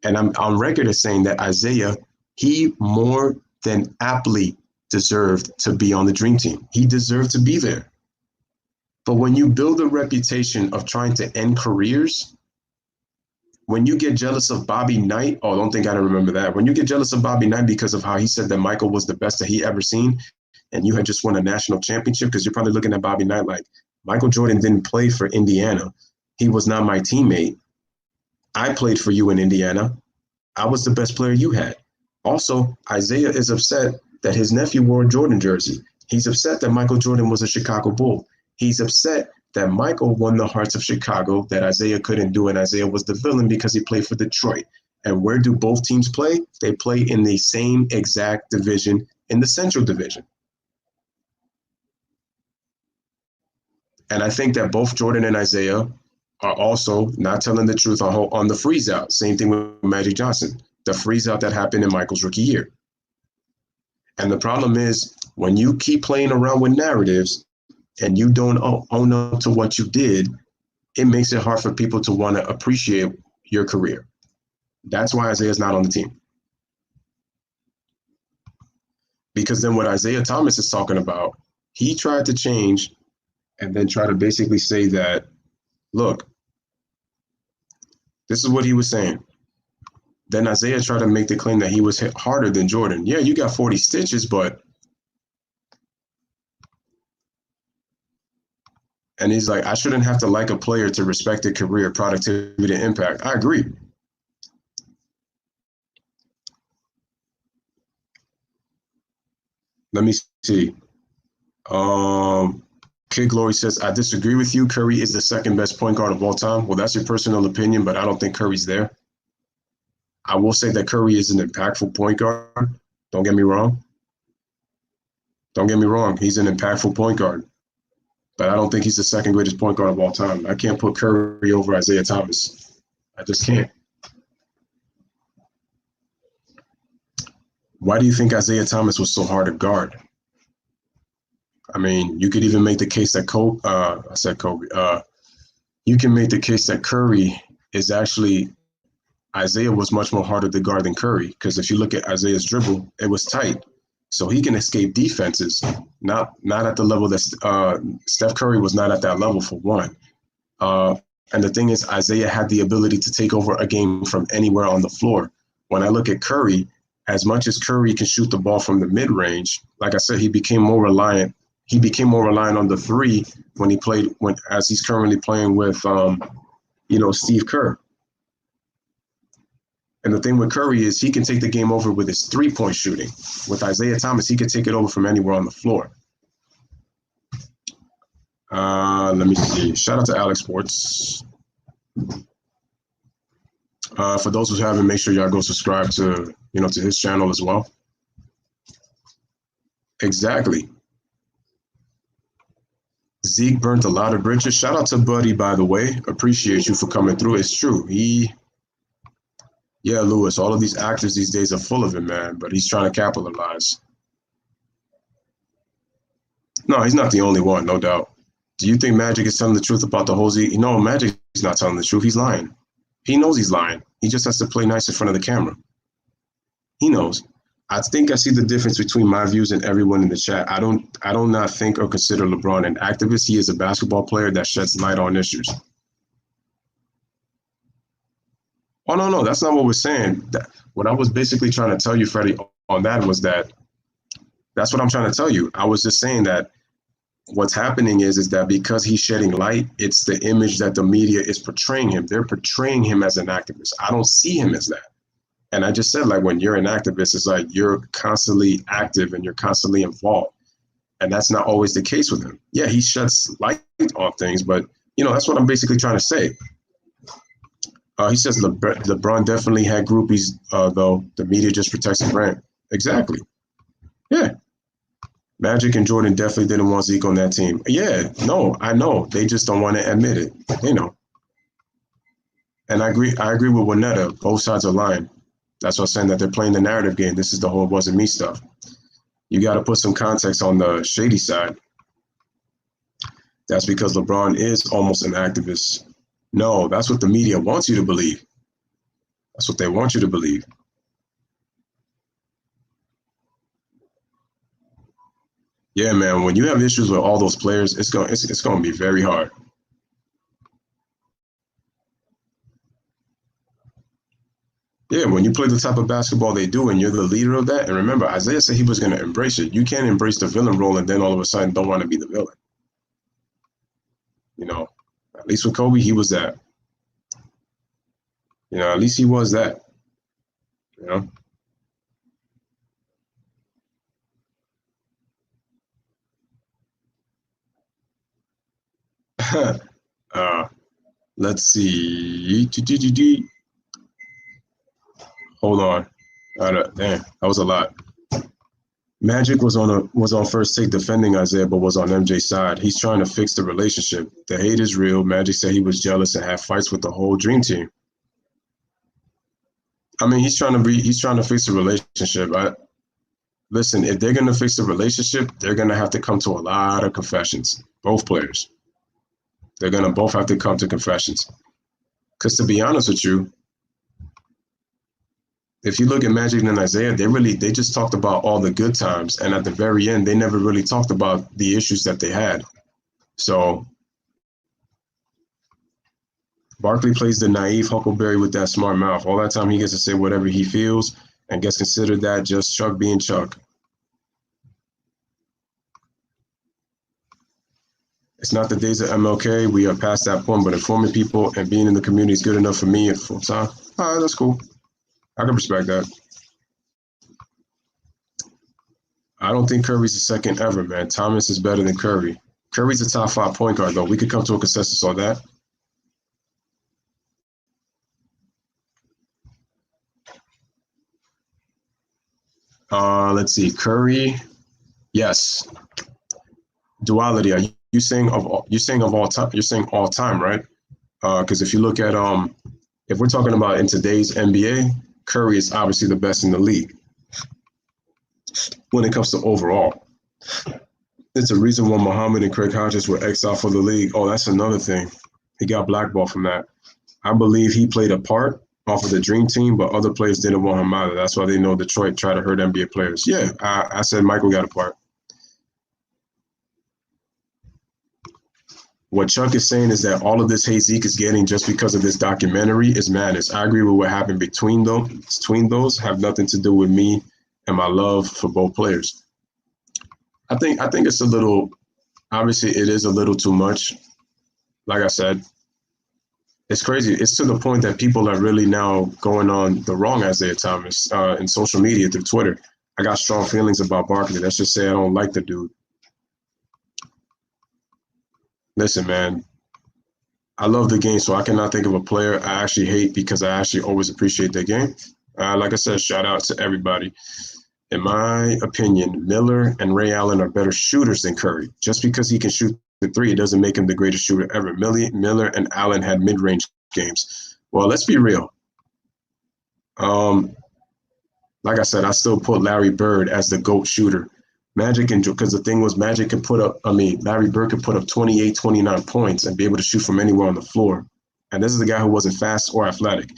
And I'm on record as saying that Isaiah, he more than aptly deserved to be on the Dream Team. He deserved to be there. But when you build a reputation of trying to end careers, when you get jealous of Bobby Knight, oh, don't think I don't remember that. When you get jealous of Bobby Knight because of how he said that Michael was the best that he ever seen, and you had just won a national championship, because you're probably looking at Bobby Knight like, Michael Jordan didn't play for Indiana. He was not my teammate. I played for you in Indiana. I was the best player you had. Also, Isaiah is upset that his nephew wore a Jordan jersey. He's upset that Michael Jordan was a Chicago Bull. He's upset that Michael won the hearts of Chicago that Isaiah couldn't do, and Isaiah was the villain because he played for Detroit. And where do both teams play? They play in the same exact division, in the Central Division. And I think that both Jordan and Isaiah are also not telling the truth on the freeze out. Same thing with Magic Johnson, the freeze out that happened in Michael's rookie year. And the problem is when you keep playing around with narratives and you don't own up to what you did, it makes it hard for people to want to appreciate your career. That's why Isaiah's not on the team. Because then what Isaiah Thomas is talking about, he tried to change and then try to basically say that, look, this is what he was saying. Then Isaiah tried to make the claim that he was hit harder than Jordan. Yeah, you got 40 stitches, but... And he's like, I shouldn't have to like a player to respect their career, productivity, and impact. I agree. Let me see. Kid Glory says, I disagree with you. Curry is the second best point guard of all time. Well, that's your personal opinion, but I don't think Curry's there. I will say that Curry is an impactful point guard. Don't get me wrong. Don't get me wrong. He's an impactful point guard. But I don't think he's the second greatest point guard of all time. I can't put Curry over Isaiah Thomas. I just can't. Why do you think Isaiah Thomas was so hard to guard? I mean, you could even make the case that you can make the case that Curry is actually, Isaiah was much more harder to guard than Curry, because if you look at Isaiah's dribble, it was tight. So he can escape defenses, not at the level that Steph Curry was not at that level, for one. And the thing is, Isaiah had the ability to take over a game from anywhere on the floor. When I look at Curry, as much as Curry can shoot the ball from the mid-range, like I said, he became more reliant on the three as he's currently playing with, Steve Kerr. And the thing with Curry is he can take the game over with his three-point shooting. With Isaiah Thomas, he can take it over from anywhere on the floor. Let me see. Shout out to Alex Sports. For those who haven't, make sure y'all go subscribe to his channel as well. Exactly. Zeke burnt a lot of bridges. Shout out to Buddy, by the way. Appreciate you for coming through. It's true. Yeah, Louis, all of these actors these days are full of it, man, but he's trying to capitalize. No, he's not the only one, no doubt. Do you think Magic is telling the truth about the whole Z? No, Magic is not telling the truth. He's lying. He knows he's lying. He just has to play nice in front of the camera. He knows. I think I see the difference between my views and everyone in the chat. I don't not think or consider LeBron an activist. He is a basketball player that sheds light on issues. Oh no, that's not what we're saying. What I was basically trying to tell you, Freddie, on that was that's what I'm trying to tell you. I was just saying that what's happening is that because he's shedding light, it's the image that the media is portraying him. They're portraying him as an activist. I don't see him as that. And I just said, like, when you're an activist, it's like you're constantly active and you're constantly involved. And that's not always the case with him. Yeah, he sheds light on things, but, that's what I'm basically trying to say. He says LeBron definitely had groupies, though. The media just protects the brand. Exactly. Yeah. Magic and Jordan definitely didn't want Zeke on that team. Yeah, no, I know. They just don't want to admit it. They know. And I agree with Winetta. Both sides are lying. That's what I'm saying, that they're playing the narrative game. This is the whole "it wasn't me" stuff. You got to put some context on the shady side. That's because LeBron is almost an activist. No, that's what the media wants you to believe. That's what they want you to believe. Yeah, man, when you have issues with all those players, it's going to be very hard. Yeah, when you play the type of basketball they do and you're the leader of that, and remember, Isaiah said he was going to embrace it. You can't embrace the villain role and then all of a sudden don't want to be the villain. At least with Kobe, he was that. At least he was that. You know? Let's see. Hold on. Damn, that was a lot. Magic was on first take defending Isaiah, but was on MJ's side. He's trying to fix the relationship. The hate is real. Magic said he was jealous and had fights with the whole Dream Team. I mean, he's trying to fix the relationship. Listen, if they're gonna fix the relationship, they're gonna have to come to a lot of confessions. Both players. They're gonna both have to come to confessions. Because to be honest with you, if you look at Magic and Isaiah, they just talked about all the good times, and at the very end, they never really talked about the issues that they had. So Barkley plays the naive Huckleberry with that smart mouth. All that time he gets to say whatever he feels and gets considered that just Chuck being Chuck. It's not the days of MLK. We are past that point, but informing people and being in the community is good enough for me at full time. All right, that's cool. I can respect that. I don't think Curry's the second ever, man. Thomas is better than Curry. Curry's a top 5 point guard, though. We could come to a consensus on that. Let's see. Curry, yes. Duality. Are you saying of all time? You're saying all time, right? Because if you look at if we're talking about in today's NBA, Curry is obviously the best in the league when it comes to overall. It's a reason why Muhammad and Craig Hodges were exiled for the league. Oh, that's another thing. He got blackballed from that. I believe he played a part off of the Dream Team, but other players didn't want him either. That's why they know Detroit tried to hurt NBA players. Yeah, I said Michael got a part. What Chuck is saying is that all of this hate Zeke is getting just because of this documentary is madness. I agree with what happened between those have nothing to do with me and my love for both players. I think it's a little, obviously it is a little too much. Like I said, it's crazy. It's to the point that people are really now going on the wrong Isaiah Thomas in social media through Twitter. I got strong feelings about Barkley. Let's just say I don't like the dude. Listen, man, I love the game, so I cannot think of a player I actually hate because I actually always appreciate their game. Like I said, shout out to everybody. In my opinion, Miller and Ray Allen are better shooters than Curry. Just because he can shoot the three, it doesn't make him the greatest shooter ever. Miller and Allen had mid-range games. Well, let's be real. Like I said, I still put Larry Bird as the GOAT shooter. Magic, because the thing was Magic could Larry Bird could put up 28, 29 points and be able to shoot from anywhere on the floor. And this is a guy who wasn't fast or athletic.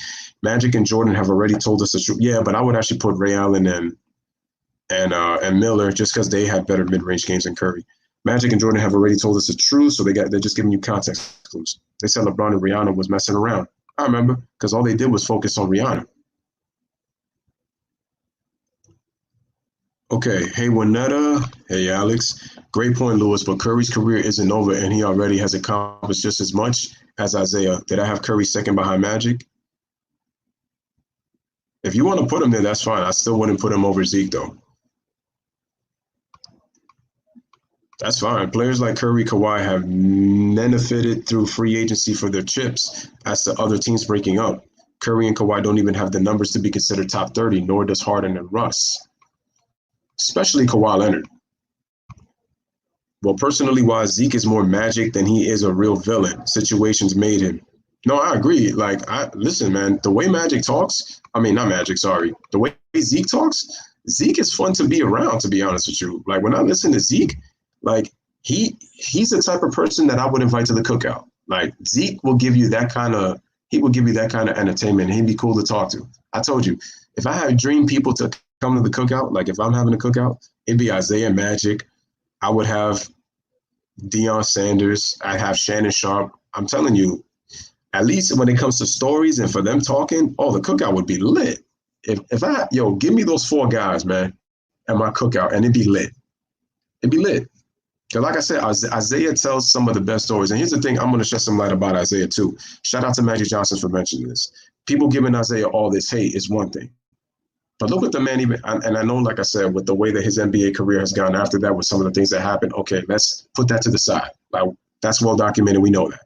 Magic and Jordan have already told us the truth. Yeah, but I would actually put Ray Allen and Miller just because they had better mid-range games than Curry. Magic and Jordan have already told us the truth, so they're just giving you context clues. They said LeBron and Rihanna was messing around. I remember because all they did was focus on Rihanna. Okay, hey Juanetta, hey Alex. Great point, Lewis, but Curry's career isn't over and he already has accomplished just as much as Isaiah. Did I have Curry second behind Magic? If you want to put him there, that's fine. I still wouldn't put him over Zeke, though. That's fine. Players like Curry, Kawhi have benefited through free agency for their chips as to other teams breaking up. Curry and Kawhi don't even have the numbers to be considered top 30, nor does Harden and Russ, especially Kawhi Leonard. Well, personally wise, Zeke is more magic than he is a real villain. Situations made him. No, I agree. Like, I listen, man. The way Magic talks, I mean, not Magic. Sorry, the way Zeke talks, Zeke is fun to be around. To be honest with you, like when I listen to Zeke, like he's the type of person that I would invite to the cookout. Like Zeke will give you that kind of he will give you that kind of entertainment. He'd be cool to talk to. I told you, if I had dream people to come to the cookout, like if I'm having a cookout, it'd be Isaiah Magic. I would have Deion Sanders. I have Shannon Sharp. I'm telling you, at least when it comes to stories and for them talking, oh, the cookout would be lit. If I give me those four guys, man, at my cookout, and it'd be lit. It'd be lit. Because like I said, Isaiah tells some of the best stories. And here's the thing, I'm going to shed some light about Isaiah too. Shout out to Magic Johnson for mentioning this. People giving Isaiah all this hate is one thing. But look what the man even, and I know, like I said, with the way that his NBA career has gone after that, with some of the things that happened, okay, let's put that to the side. Like, that's well documented. We know that.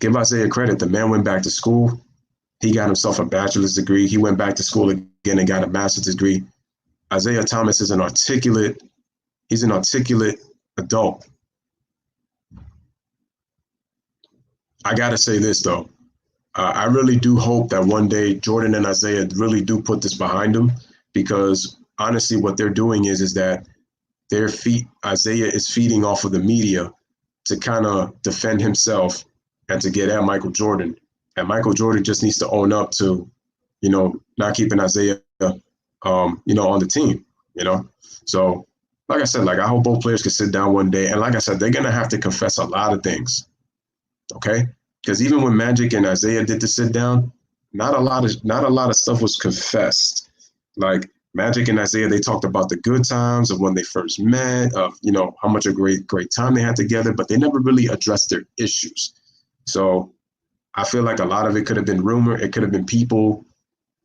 Give Isaiah credit. The man went back to school. He got himself a bachelor's degree. He went back to school again and got a master's degree. Isaiah Thomas is he's an articulate adult. I got to say this, though. I really do hope that one day Jordan and Isaiah really do put this behind them, because honestly, what they're doing is that Isaiah is feeding off of the media to kind of defend himself and to get at Michael Jordan. And Michael Jordan just needs to own up to, not keeping Isaiah, on the team, So, like I said, like I hope both players can sit down one day. And like I said, they're going to have to confess a lot of things. Okay. Because even when Magic and Isaiah did the sit down, not a lot of stuff was confessed. Like Magic and Isaiah, they talked about the good times of when they first met, of how much a great time they had together, but they never really addressed their issues. So I feel like a lot of it could have been rumor. It could have been people,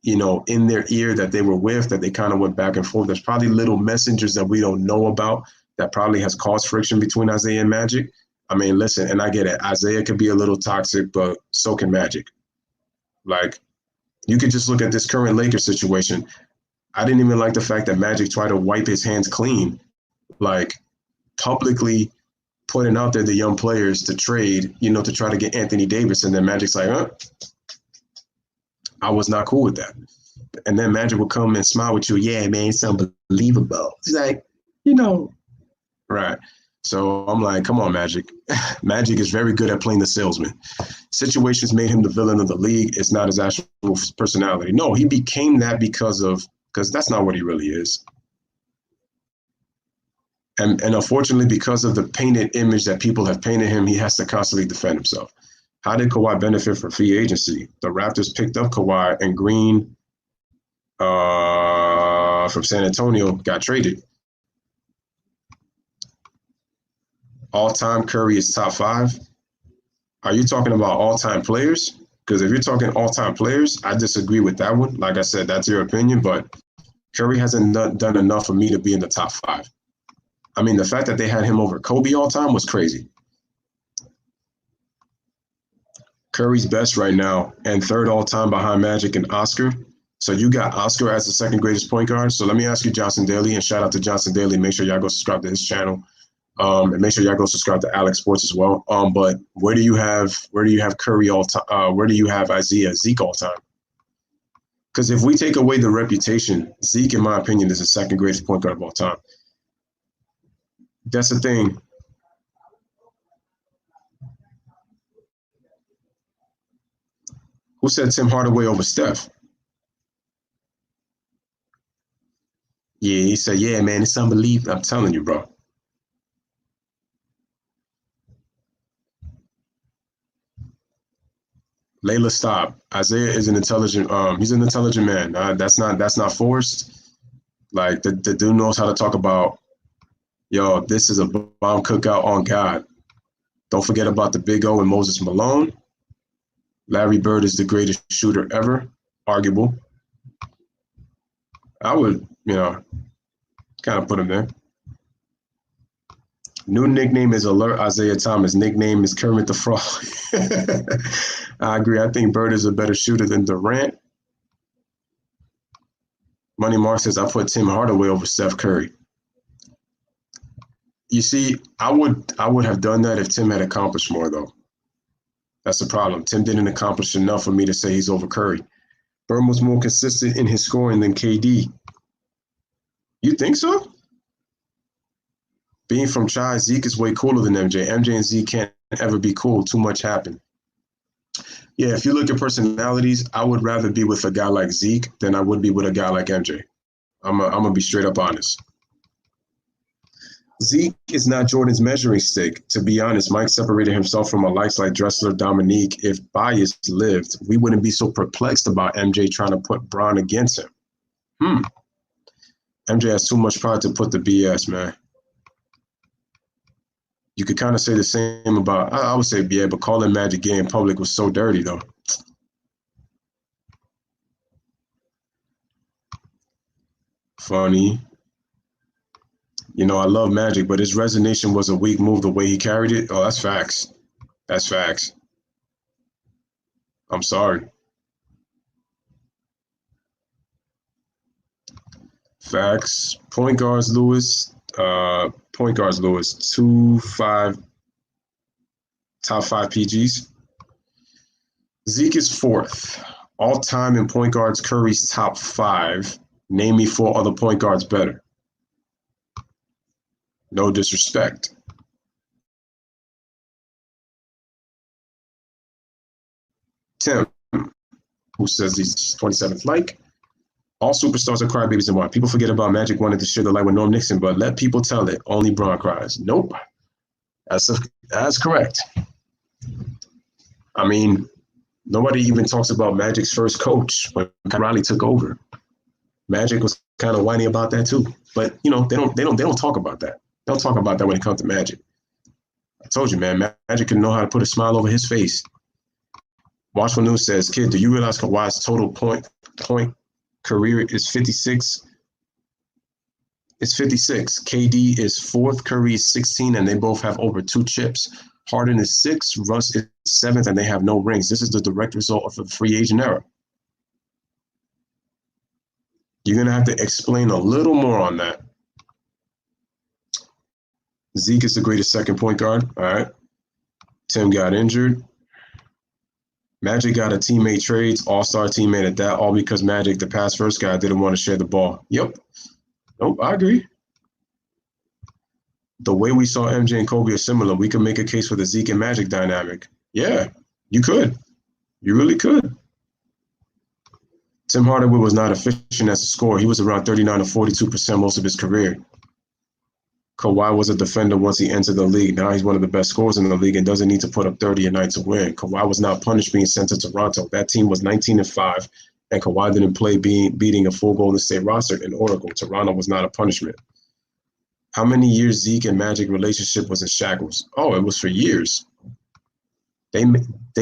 in their ear that they were with, that they kind of went back and forth. There's probably little messengers that we don't know about that probably has caused friction between Isaiah and Magic. I mean, listen, and I get it. Isaiah could be a little toxic, but so can Magic. Like, you could just look at this current Lakers situation. I didn't even like the fact that Magic tried to wipe his hands clean, like publicly putting out there the young players to trade, to try to get Anthony Davis. And then Magic's like, I was not cool with that. And then Magic would come and smile with you. Yeah, man, it's unbelievable. It's like, right. So I'm like, come on, Magic. Magic is very good at playing the salesman. Situations made him the villain of the league. It's not his actual personality. No, he became that because that's not what he really is. And unfortunately, because of the painted image that people have painted him, he has to constantly defend himself. How did Kawhi benefit from free agency? The Raptors picked up Kawhi, and Green from San Antonio got traded. All-time Curry is top 5. Are you talking about all-time players? Because if you're talking all-time players, I disagree with that one. Like I said, that's your opinion, but Curry hasn't done enough for me to be in the top 5. I mean, the fact that they had him over Kobe all time was crazy. Curry's best right now and third all time behind Magic and Oscar. So you got Oscar as the second greatest point guard. So let me ask you, Johnson Daly, and shout out to Johnson Daly. Make sure y'all go subscribe to his channel. And make sure y'all go subscribe to Alex Sports as well. But where do you have Curry all time? Where do you have Zeke all time? Because if we take away the reputation, Zeke, in my opinion, is the second greatest point guard of all time. That's the thing. Who said Tim Hardaway over Steph? Yeah, he said, yeah, man, it's unbelievable. I'm telling you, bro. Layla, stop. Isaiah is an intelligent. He's an intelligent man. That's not forced. Like the dude knows how to talk about. Yo, this is a bomb cookout on God. Don't forget about the Big O and Moses Malone. Larry Bird is the greatest shooter ever. Arguable. I would, kind of put him there. New nickname is Alert Isaiah Thomas. Nickname is Kermit the Frog. I agree. I think Bird is a better shooter than Durant. Money Mark says, I put Tim Hardaway over Steph Curry. You see, I would have done that if Tim had accomplished more, though. That's the problem. Tim didn't accomplish enough for me to say he's over Curry. Bird was more consistent in his scoring than KD. You think so? Being from Chi, Zeke is way cooler than MJ. MJ and Zeke can't ever be cool. Too much happened. Yeah, if you look at personalities, I would rather be with a guy like Zeke than I would be with a guy like MJ. I'm gonna be straight up honest. Zeke is not Jordan's measuring stick. To be honest, Mike separated himself from a likes like Dressler, Dominique. If bias lived, we wouldn't be so perplexed about MJ trying to put Bron against him. MJ has too much pride to put the BS, man. You could kind of say the same about, I would say, yeah, but calling Magic gay in public was so dirty, though. Funny. I love Magic, but his resignation was a weak move the way he carried it. Oh, that's facts. That's facts. I'm sorry. Facts. Point guards, Lewis. 2-5, top 5 PGs. Zeke is 4th. All time in point guards, Curry's top 5. Name me 4 other point guards better. No disrespect. Tim, who says he's 27th like. All superstars are crybabies and why. People forget about Magic wanting to share the light with Norm Nixon, but let people tell it. Only Bron cries. Nope. That's correct. I mean, nobody even talks about Magic's first coach when Riley took over. Magic was kind of whiny about that too, but they don't talk about that. They don't talk about that when it comes to Magic. I told you, man, Magic can know how to put a smile over his face. Watchful News says, kid, do you realize Kawhi's total point career is 56? It's 56. KD is 4th, Curry is 16, and they both have over 2 chips. Harden is 6th, Russ is 7th, and they have no rings. This is the direct result of the free agent era. You're going to have to explain a little more on that. Zeke is the greatest second point guard. All right. Tim got injured. Magic got a teammate trades, all-star teammate at that, all because Magic, the pass first guy, didn't want to share the ball. Yep. Nope, I agree. The way we saw MJ and Kobe are similar. We could make a case for the Zeke and Magic dynamic. Yeah, you could. You really could. Tim Hardaway was not efficient as a scorer. He was around 39 to 42% most of his career. Kawhi was a defender once he entered the league. Now he's one of the best scorers in the league and doesn't need to put up 30 a night to win. Kawhi was not punished being sent to Toronto. That team was 19-5, and Kawhi didn't play beating a full Golden State roster in Oracle. Toronto was not a punishment. How many years Zeke and Magic relationship was in shackles? Oh, it was for years. They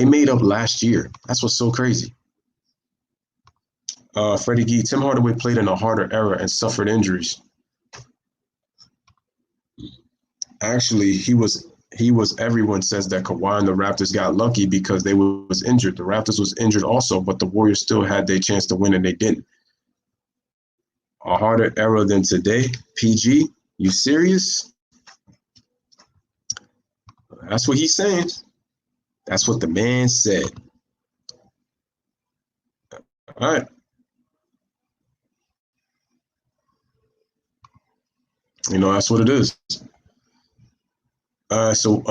made up last year. That's what's so crazy. Freddie Gee, Tim Hardaway played in a harder era and suffered injuries. Actually, he was. Everyone says that Kawhi and the Raptors got lucky because they was injured. The Raptors was injured also, but the Warriors still had their chance to win and they didn't. A harder era than today. PG, you serious? That's what he's saying. That's what the man said. All right. That's what it is. All right, so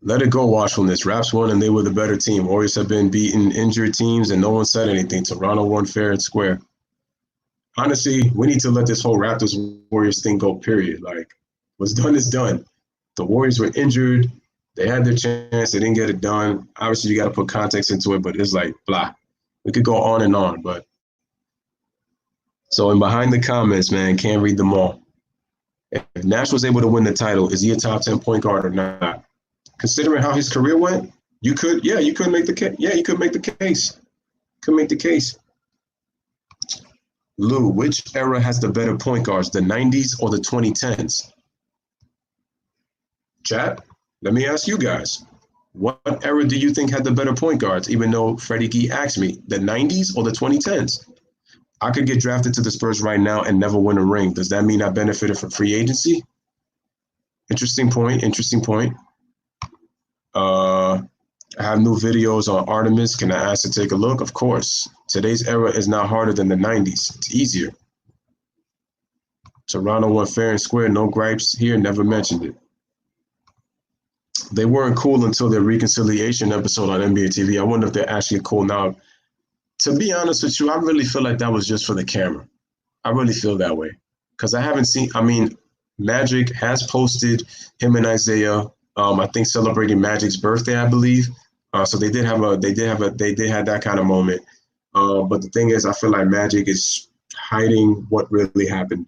let it go, watchfulness. Raps won and they were the better team. Warriors have been beating injured teams and no one said anything. Toronto won fair and square. Honestly, we need to let this whole Raptors Warriors thing go, period. Like, what's done is done. The Warriors were injured. They had their chance. They didn't get it done. Obviously, you got to put context into it, but it's like, blah. We could go on and on. But so in behind the comments, man, can't read them all. If Nash was able to win the title, is he a top 10 point guard or not? Considering how his career went, you could make the case. Yeah, you could make the case. Could make the case. Lou, which era has the better point guards, the 90s or the 2010s? Chat, let me ask you guys. What era do you think had the better point guards, even though Freddie Gee asked me, the 90s or the 2010s? I could get drafted to the Spurs right now and never win a ring. Does that mean I benefited from free agency? Interesting point. I have new videos on Artemis. Can I ask to take a look? Of course. Today's era is not harder than the 90s. It's easier. Toronto won fair and square. No gripes here. Never mentioned it. They weren't cool until their reconciliation episode on NBA TV. I wonder if they're actually cool now. To be honest with you, I really feel like that was just for the camera. I really feel that way. Because I haven't seen, Magic has posted him and Isaiah, I think celebrating Magic's birthday, I believe. So they did have that kind of moment. But the thing is, I feel like Magic is hiding what really happened.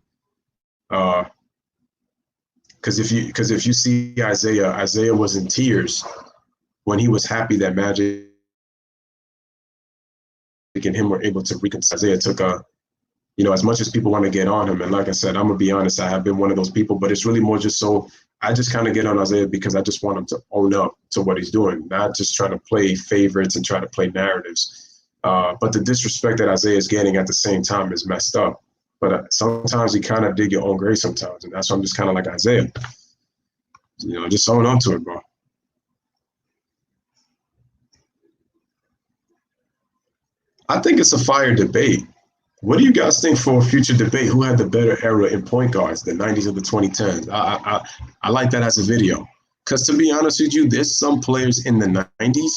Because if you see Isaiah was in tears when he was happy that Magic and him were able to reconcile. Isaiah took as much as people want to get on him, and like I said, I'm gonna be honest, I have been one of those people, but it's really more just so I just kind of get on Isaiah because I just want him to own up to what he's doing, not just trying to play favorites and try to play narratives. But the disrespect that Isaiah is getting at the same time is messed up. But sometimes you kind of dig your own grave sometimes, and that's why I'm just kind of like Isaiah. Just own up to it, bro. I think it's a fire debate. What do you guys think for a future debate? Who had the better era in point guards, the 90s or the 2010s? I like that as a video. Because to be honest with you, there's some players in the 90s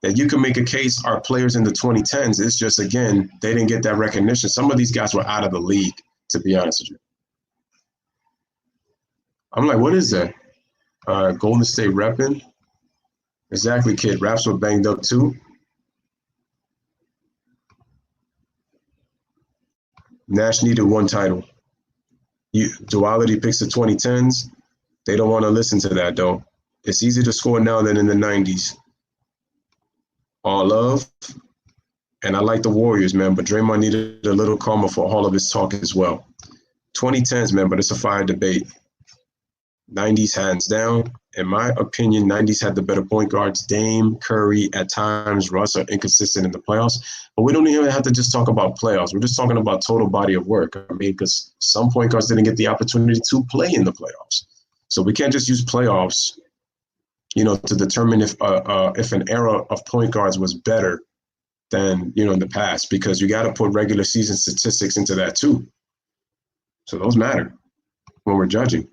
that you can make a case are players in the 2010s. It's just, again, they didn't get that recognition. Some of these guys were out of the league, to be honest with you. I'm like, what is that? Golden State repping? Exactly, kid. Raps were banged up too. Nash needed one title. Duality picks the 2010s. They don't want to listen to that, though. It's easier to score now than in the 90s. All love. And I like the Warriors, man, but Draymond needed a little karma for all of his talk as well. 2010s, man, but it's a fire debate. 90s hands down. In my opinion, 90s had the better point guards. Dame, Curry, at times, Russ are inconsistent in the playoffs. But we don't even have to just talk about playoffs. We're just talking about total body of work. Because some point guards didn't get the opportunity to play in the playoffs. So we can't just use playoffs, to determine if an era of point guards was better than, in the past. Because you got to put regular season statistics into that too. So those matter when we're judging.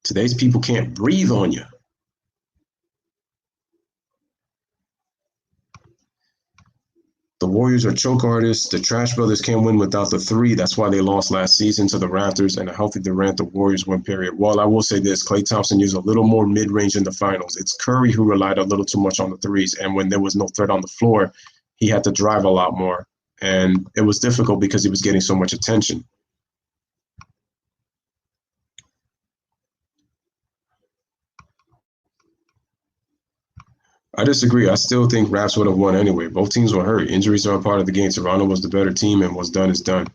Today's people can't breathe on you. The Warriors are choke artists. The Trash Brothers can't win without the three. That's why they lost last season to the Raptors, and a healthy Durant, the Warriors win, period. Well, I will say this. Klay Thompson used a little more mid-range in the finals. It's Curry who relied a little too much on the threes, and when there was no threat on the floor, he had to drive a lot more. And it was difficult because he was getting so much attention. I disagree. I still think Raps would have won anyway. Both teams were hurt. Injuries are a part of the game. Toronto was the better team, and what's done is done.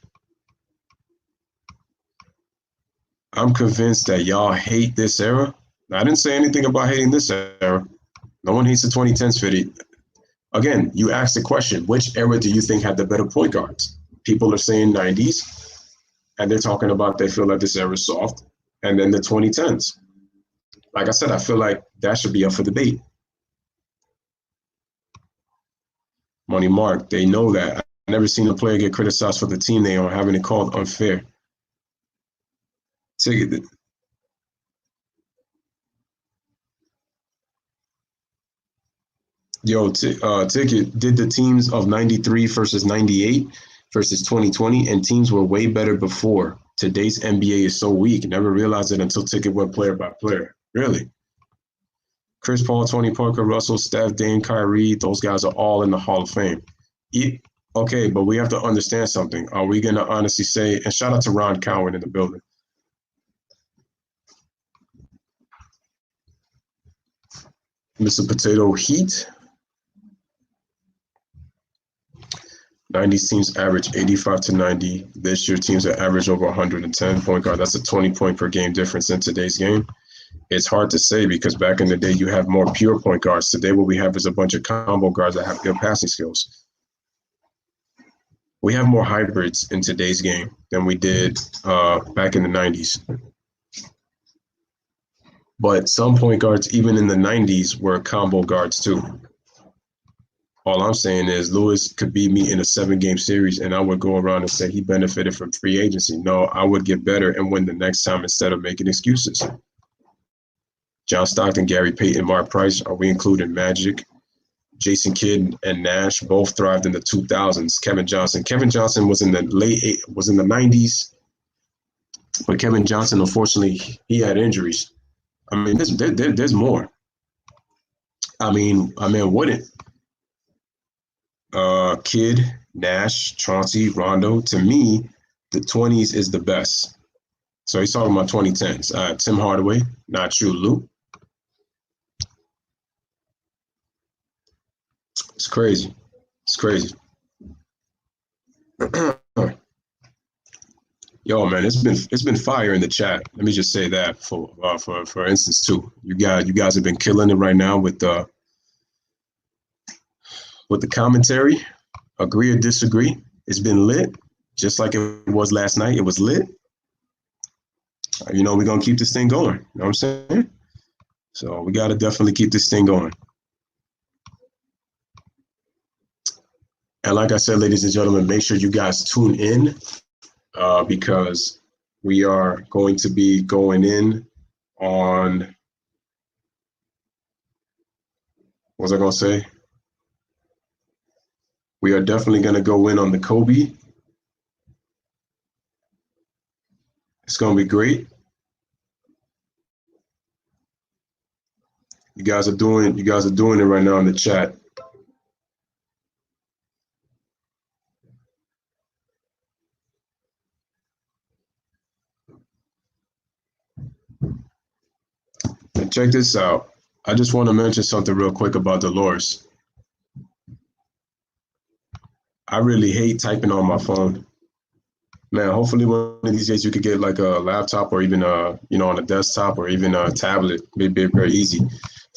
I'm convinced that y'all hate this era. I didn't say anything about hating this era. No one hates the 2010s, Fitty. Again, you asked the question, which era do you think had the better point guards? People are saying 90s, and they're talking about they feel like this era is soft, and then the 2010s. Like I said, I feel like that should be up for debate. Money Mark, they know that. I've never seen a player get criticized for the team they are having it called unfair. Ticket. Ticket, did the teams of 93 versus 98 versus 2020, and teams were way better before. Today's NBA is so weak. Never realized it until Ticket went player by player. Really? Chris Paul, Tony Parker, Russell, Steph, Dame, Kyrie, those guys are all in the Hall of Fame. Okay, but we have to understand something. Are we going to honestly say, and shout out to Ron Cowan in the building. Mr. Potato Heat. 90s teams average 85 to 90. This year, teams that average over 110 point guard. That's a 20 point per game difference in today's game. It's hard to say because back in the day, you have more pure point guards. Today, what we have is a bunch of combo guards that have good passing skills. We have more hybrids in today's game than we did back in the 90s. But some point guards, even in the 90s, were combo guards too. All I'm saying is Louis could beat me in a 7-game series, and I would go around and say he benefited from free agency. No, I would get better and win the next time instead of making excuses. John Stockton, Gary Payton, Mark Price, are we including Magic? Jason Kidd and Nash both thrived in the 2000s. Kevin Johnson was in the was in the 90s, but Kevin Johnson, unfortunately, he had injuries. I mean, there's more. I mean, wouldn't Kidd, Nash, Chauncey, Rondo? To me, the 20s is the best. So he's talking about 2010s. Tim Hardaway, not you, Lou. It's crazy. It's crazy. Yo, man, it's been fire in the chat. Let me just say that for instance too. You guys have been killing it right now with the commentary. Agree or disagree? It's been lit, just like it was last night. It was lit. You know, we're gonna keep this thing going. You know what I'm saying? So we gotta definitely keep this thing going. And like I said, ladies and gentlemen, make sure you guys tune in because we are going to be going in on, what was I going to say? We are definitely going to go in on the Kobe. It's going to be great. You guys are doing it right now in the chat. And check this out. I just want to mention something real quick about Dolores. I really hate typing on my phone. Man, hopefully one of these days you could get like a laptop or even on a desktop or even a tablet. It'd be very easy.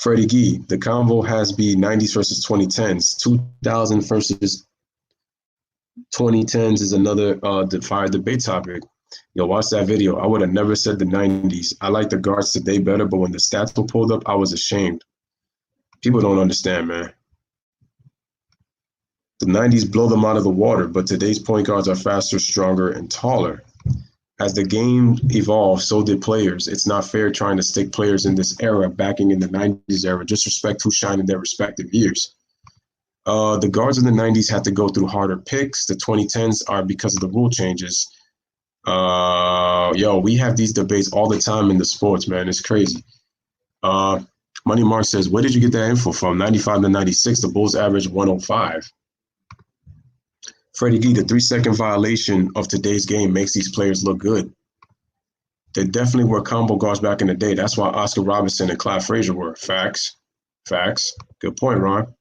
Freddie Gee, the convo has be 90s versus 2010s. 2000 versus 2010s is another fire debate topic. Yo, watch that video. I would have never said the 90s. I like the guards today better, but when the stats were pulled up, I was ashamed. People don't understand, man. The 90s blow them out of the water, but today's point guards are faster, stronger, and taller. As the game evolved, so did players. It's not fair trying to stick players in this era backing in the 90s era. Just respect who shined in their respective years. The guards in the 90s had to go through harder picks. The 2010s are because of the rule changes. We have these debates all the time in the sports, man. It's crazy. Money Mark says, where did you get that info from? 95 to 96, the Bulls average 105. Freddie Gee, the 3-second violation of today's game makes these players look good. They definitely were combo guards back in the day. That's why Oscar Robertson and Clyde Frazier were. Facts. Good point, Ron.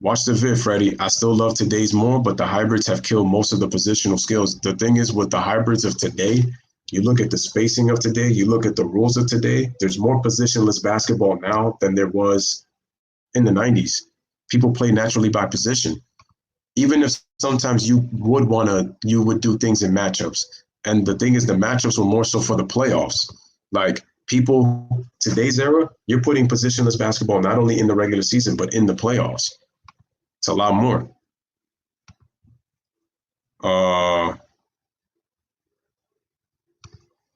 Watch the vid, Freddie. I still love today's more, but the hybrids have killed most of the positional skills. The thing is, with the hybrids of today, you look at the spacing of today, you look at the rules of today, there's more positionless basketball now than there was in the 90s. People play naturally by position. Even if sometimes you would do things in matchups. And the thing is, the matchups were more so for the playoffs. Like today's era, you're putting positionless basketball not only in the regular season, but in the playoffs. It's a lot more.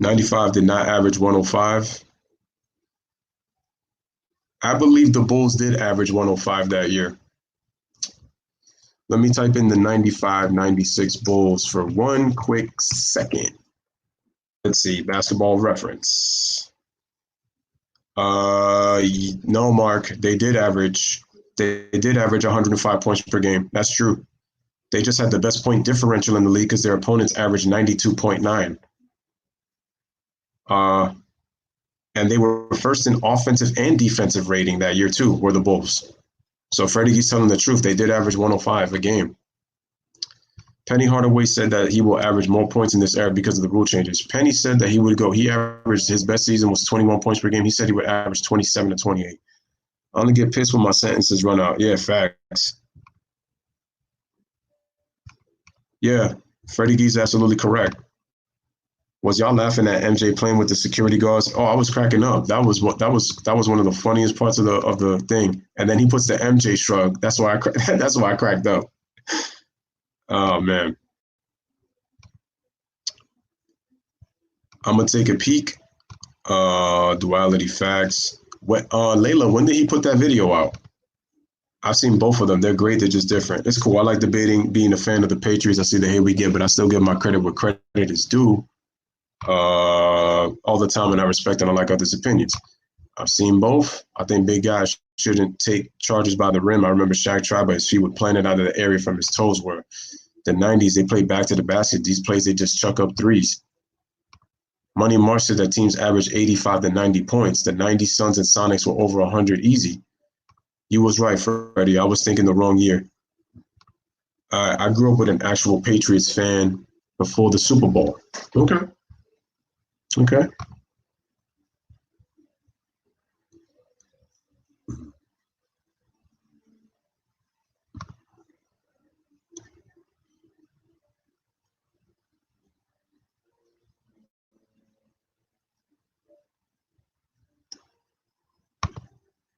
95 did not average 105. I believe the Bulls did average 105 that year. Let me type in the 95-96 Bulls for one quick second. Let's see, Basketball Reference. No, Mark. They did average 105 points per game. That's true. They just had the best point differential in the league because their opponents averaged 92.9. And they were first in offensive and defensive rating that year too, were the Bulls. So Freddie G's telling the truth. They did average 105 a game. Penny Hardaway said that he will average more points in this era because of the rule changes. Penny said that he averaged, his best season was 21 points per game. He said he would average 27 to 28. I only get pissed when my sentences run out. Yeah, facts. Yeah, Freddie G's absolutely correct. Was y'all laughing at MJ playing with the security guards? Oh, I was cracking up. That was one of the funniest parts of the thing. And then he puts the MJ shrug. That's why I cracked up. Oh man. I'm gonna take a peek. Duality facts. Layla, when did he put that video out? I've seen both of them. They're great. They're just different. It's cool. I like debating, being a fan of the Patriots. I see the hate we get, but I still give my credit where credit is due. All the time, and I respect and I like others' opinions. I've seen both. I think big guys shouldn't take charges by the rim. I remember Shaq tried, but his feet would plant it out of the area from his toes. Where the 90s, they play back to the basket. These plays, they just chuck up threes. Money Marsh said that teams average 85 to 90 points. The 90 Suns and Sonics were over 100 easy. You was right, Freddie. I was thinking the wrong year. I grew up with an actual Patriots fan before the Super Bowl. Okay.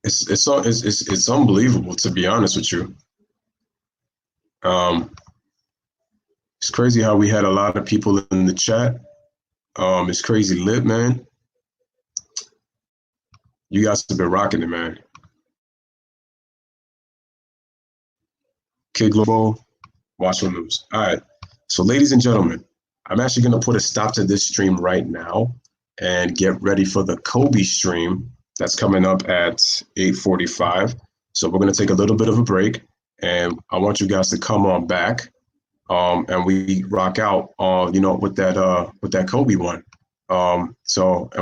It's unbelievable, to be honest with you. It's crazy how we had a lot of people in the chat. It's crazy lit, man. You guys have been rocking it, man. Kid Global, watch the news. All right. So, ladies and gentlemen, I'm actually going to put a stop to this stream right now and get ready for the Kobe stream that's coming up at 8:45. So we're going to take a little bit of a break, and I want you guys to come on back, and we rock out, with that Kobe one. And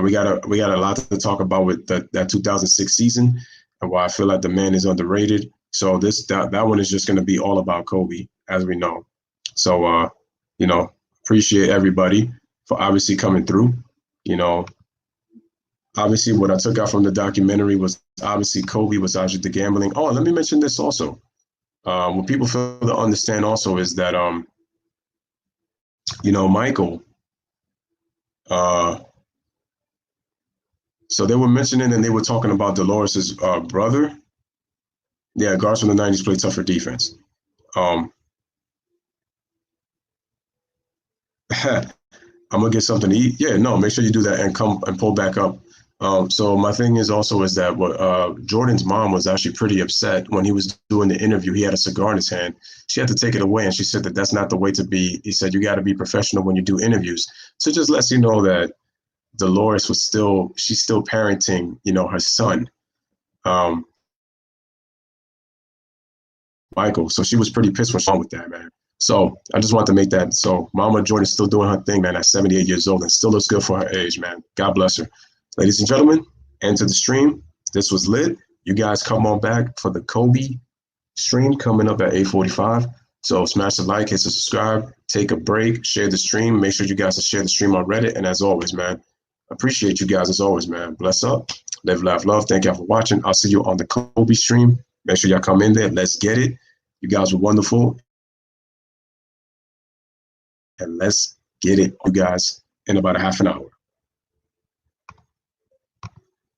we got a lot to talk about with that 2006 season and why I feel like the man is underrated. So that one is just going to be all about Kobe, as we know. So appreciate everybody for obviously coming through. Obviously what I took out from the documentary was obviously Kobe was actually the gambling. Oh, let me mention this also. What people fail to understand also is that Michael. So they were mentioning and they were talking about Dolores's brother. Yeah, guards from the 90s play tougher defense. I'm gonna get something to eat. Yeah, no, make sure you do that and come and pull back up. So my thing is that Jordan's mom was actually pretty upset when he was doing the interview. He had a cigar in his hand. She had to take it away, and she said that that's not the way to be. He said you got to be professional when you do interviews. So just lets you know that Dolores she's still parenting, her son, Michael. So she was pretty pissed when she with that, man. So I just want to make that. So Mama Jordan's still doing her thing, man, at 78 years old and still looks good for her age, man. God bless her. Ladies and gentlemen, end to the stream. This was lit. You guys come on back for the Kobe stream coming up at 8:45. So smash the like, hit the subscribe, take a break, share the stream. Make sure you guys share the stream on Reddit. And as always, man, appreciate you guys as always, man. Bless up. Live, laugh, love. Thank y'all for watching. I'll see you on the Kobe stream. Make sure y'all come in there. Let's get it. You guys were wonderful. And let's get it, you guys, in about a half an hour.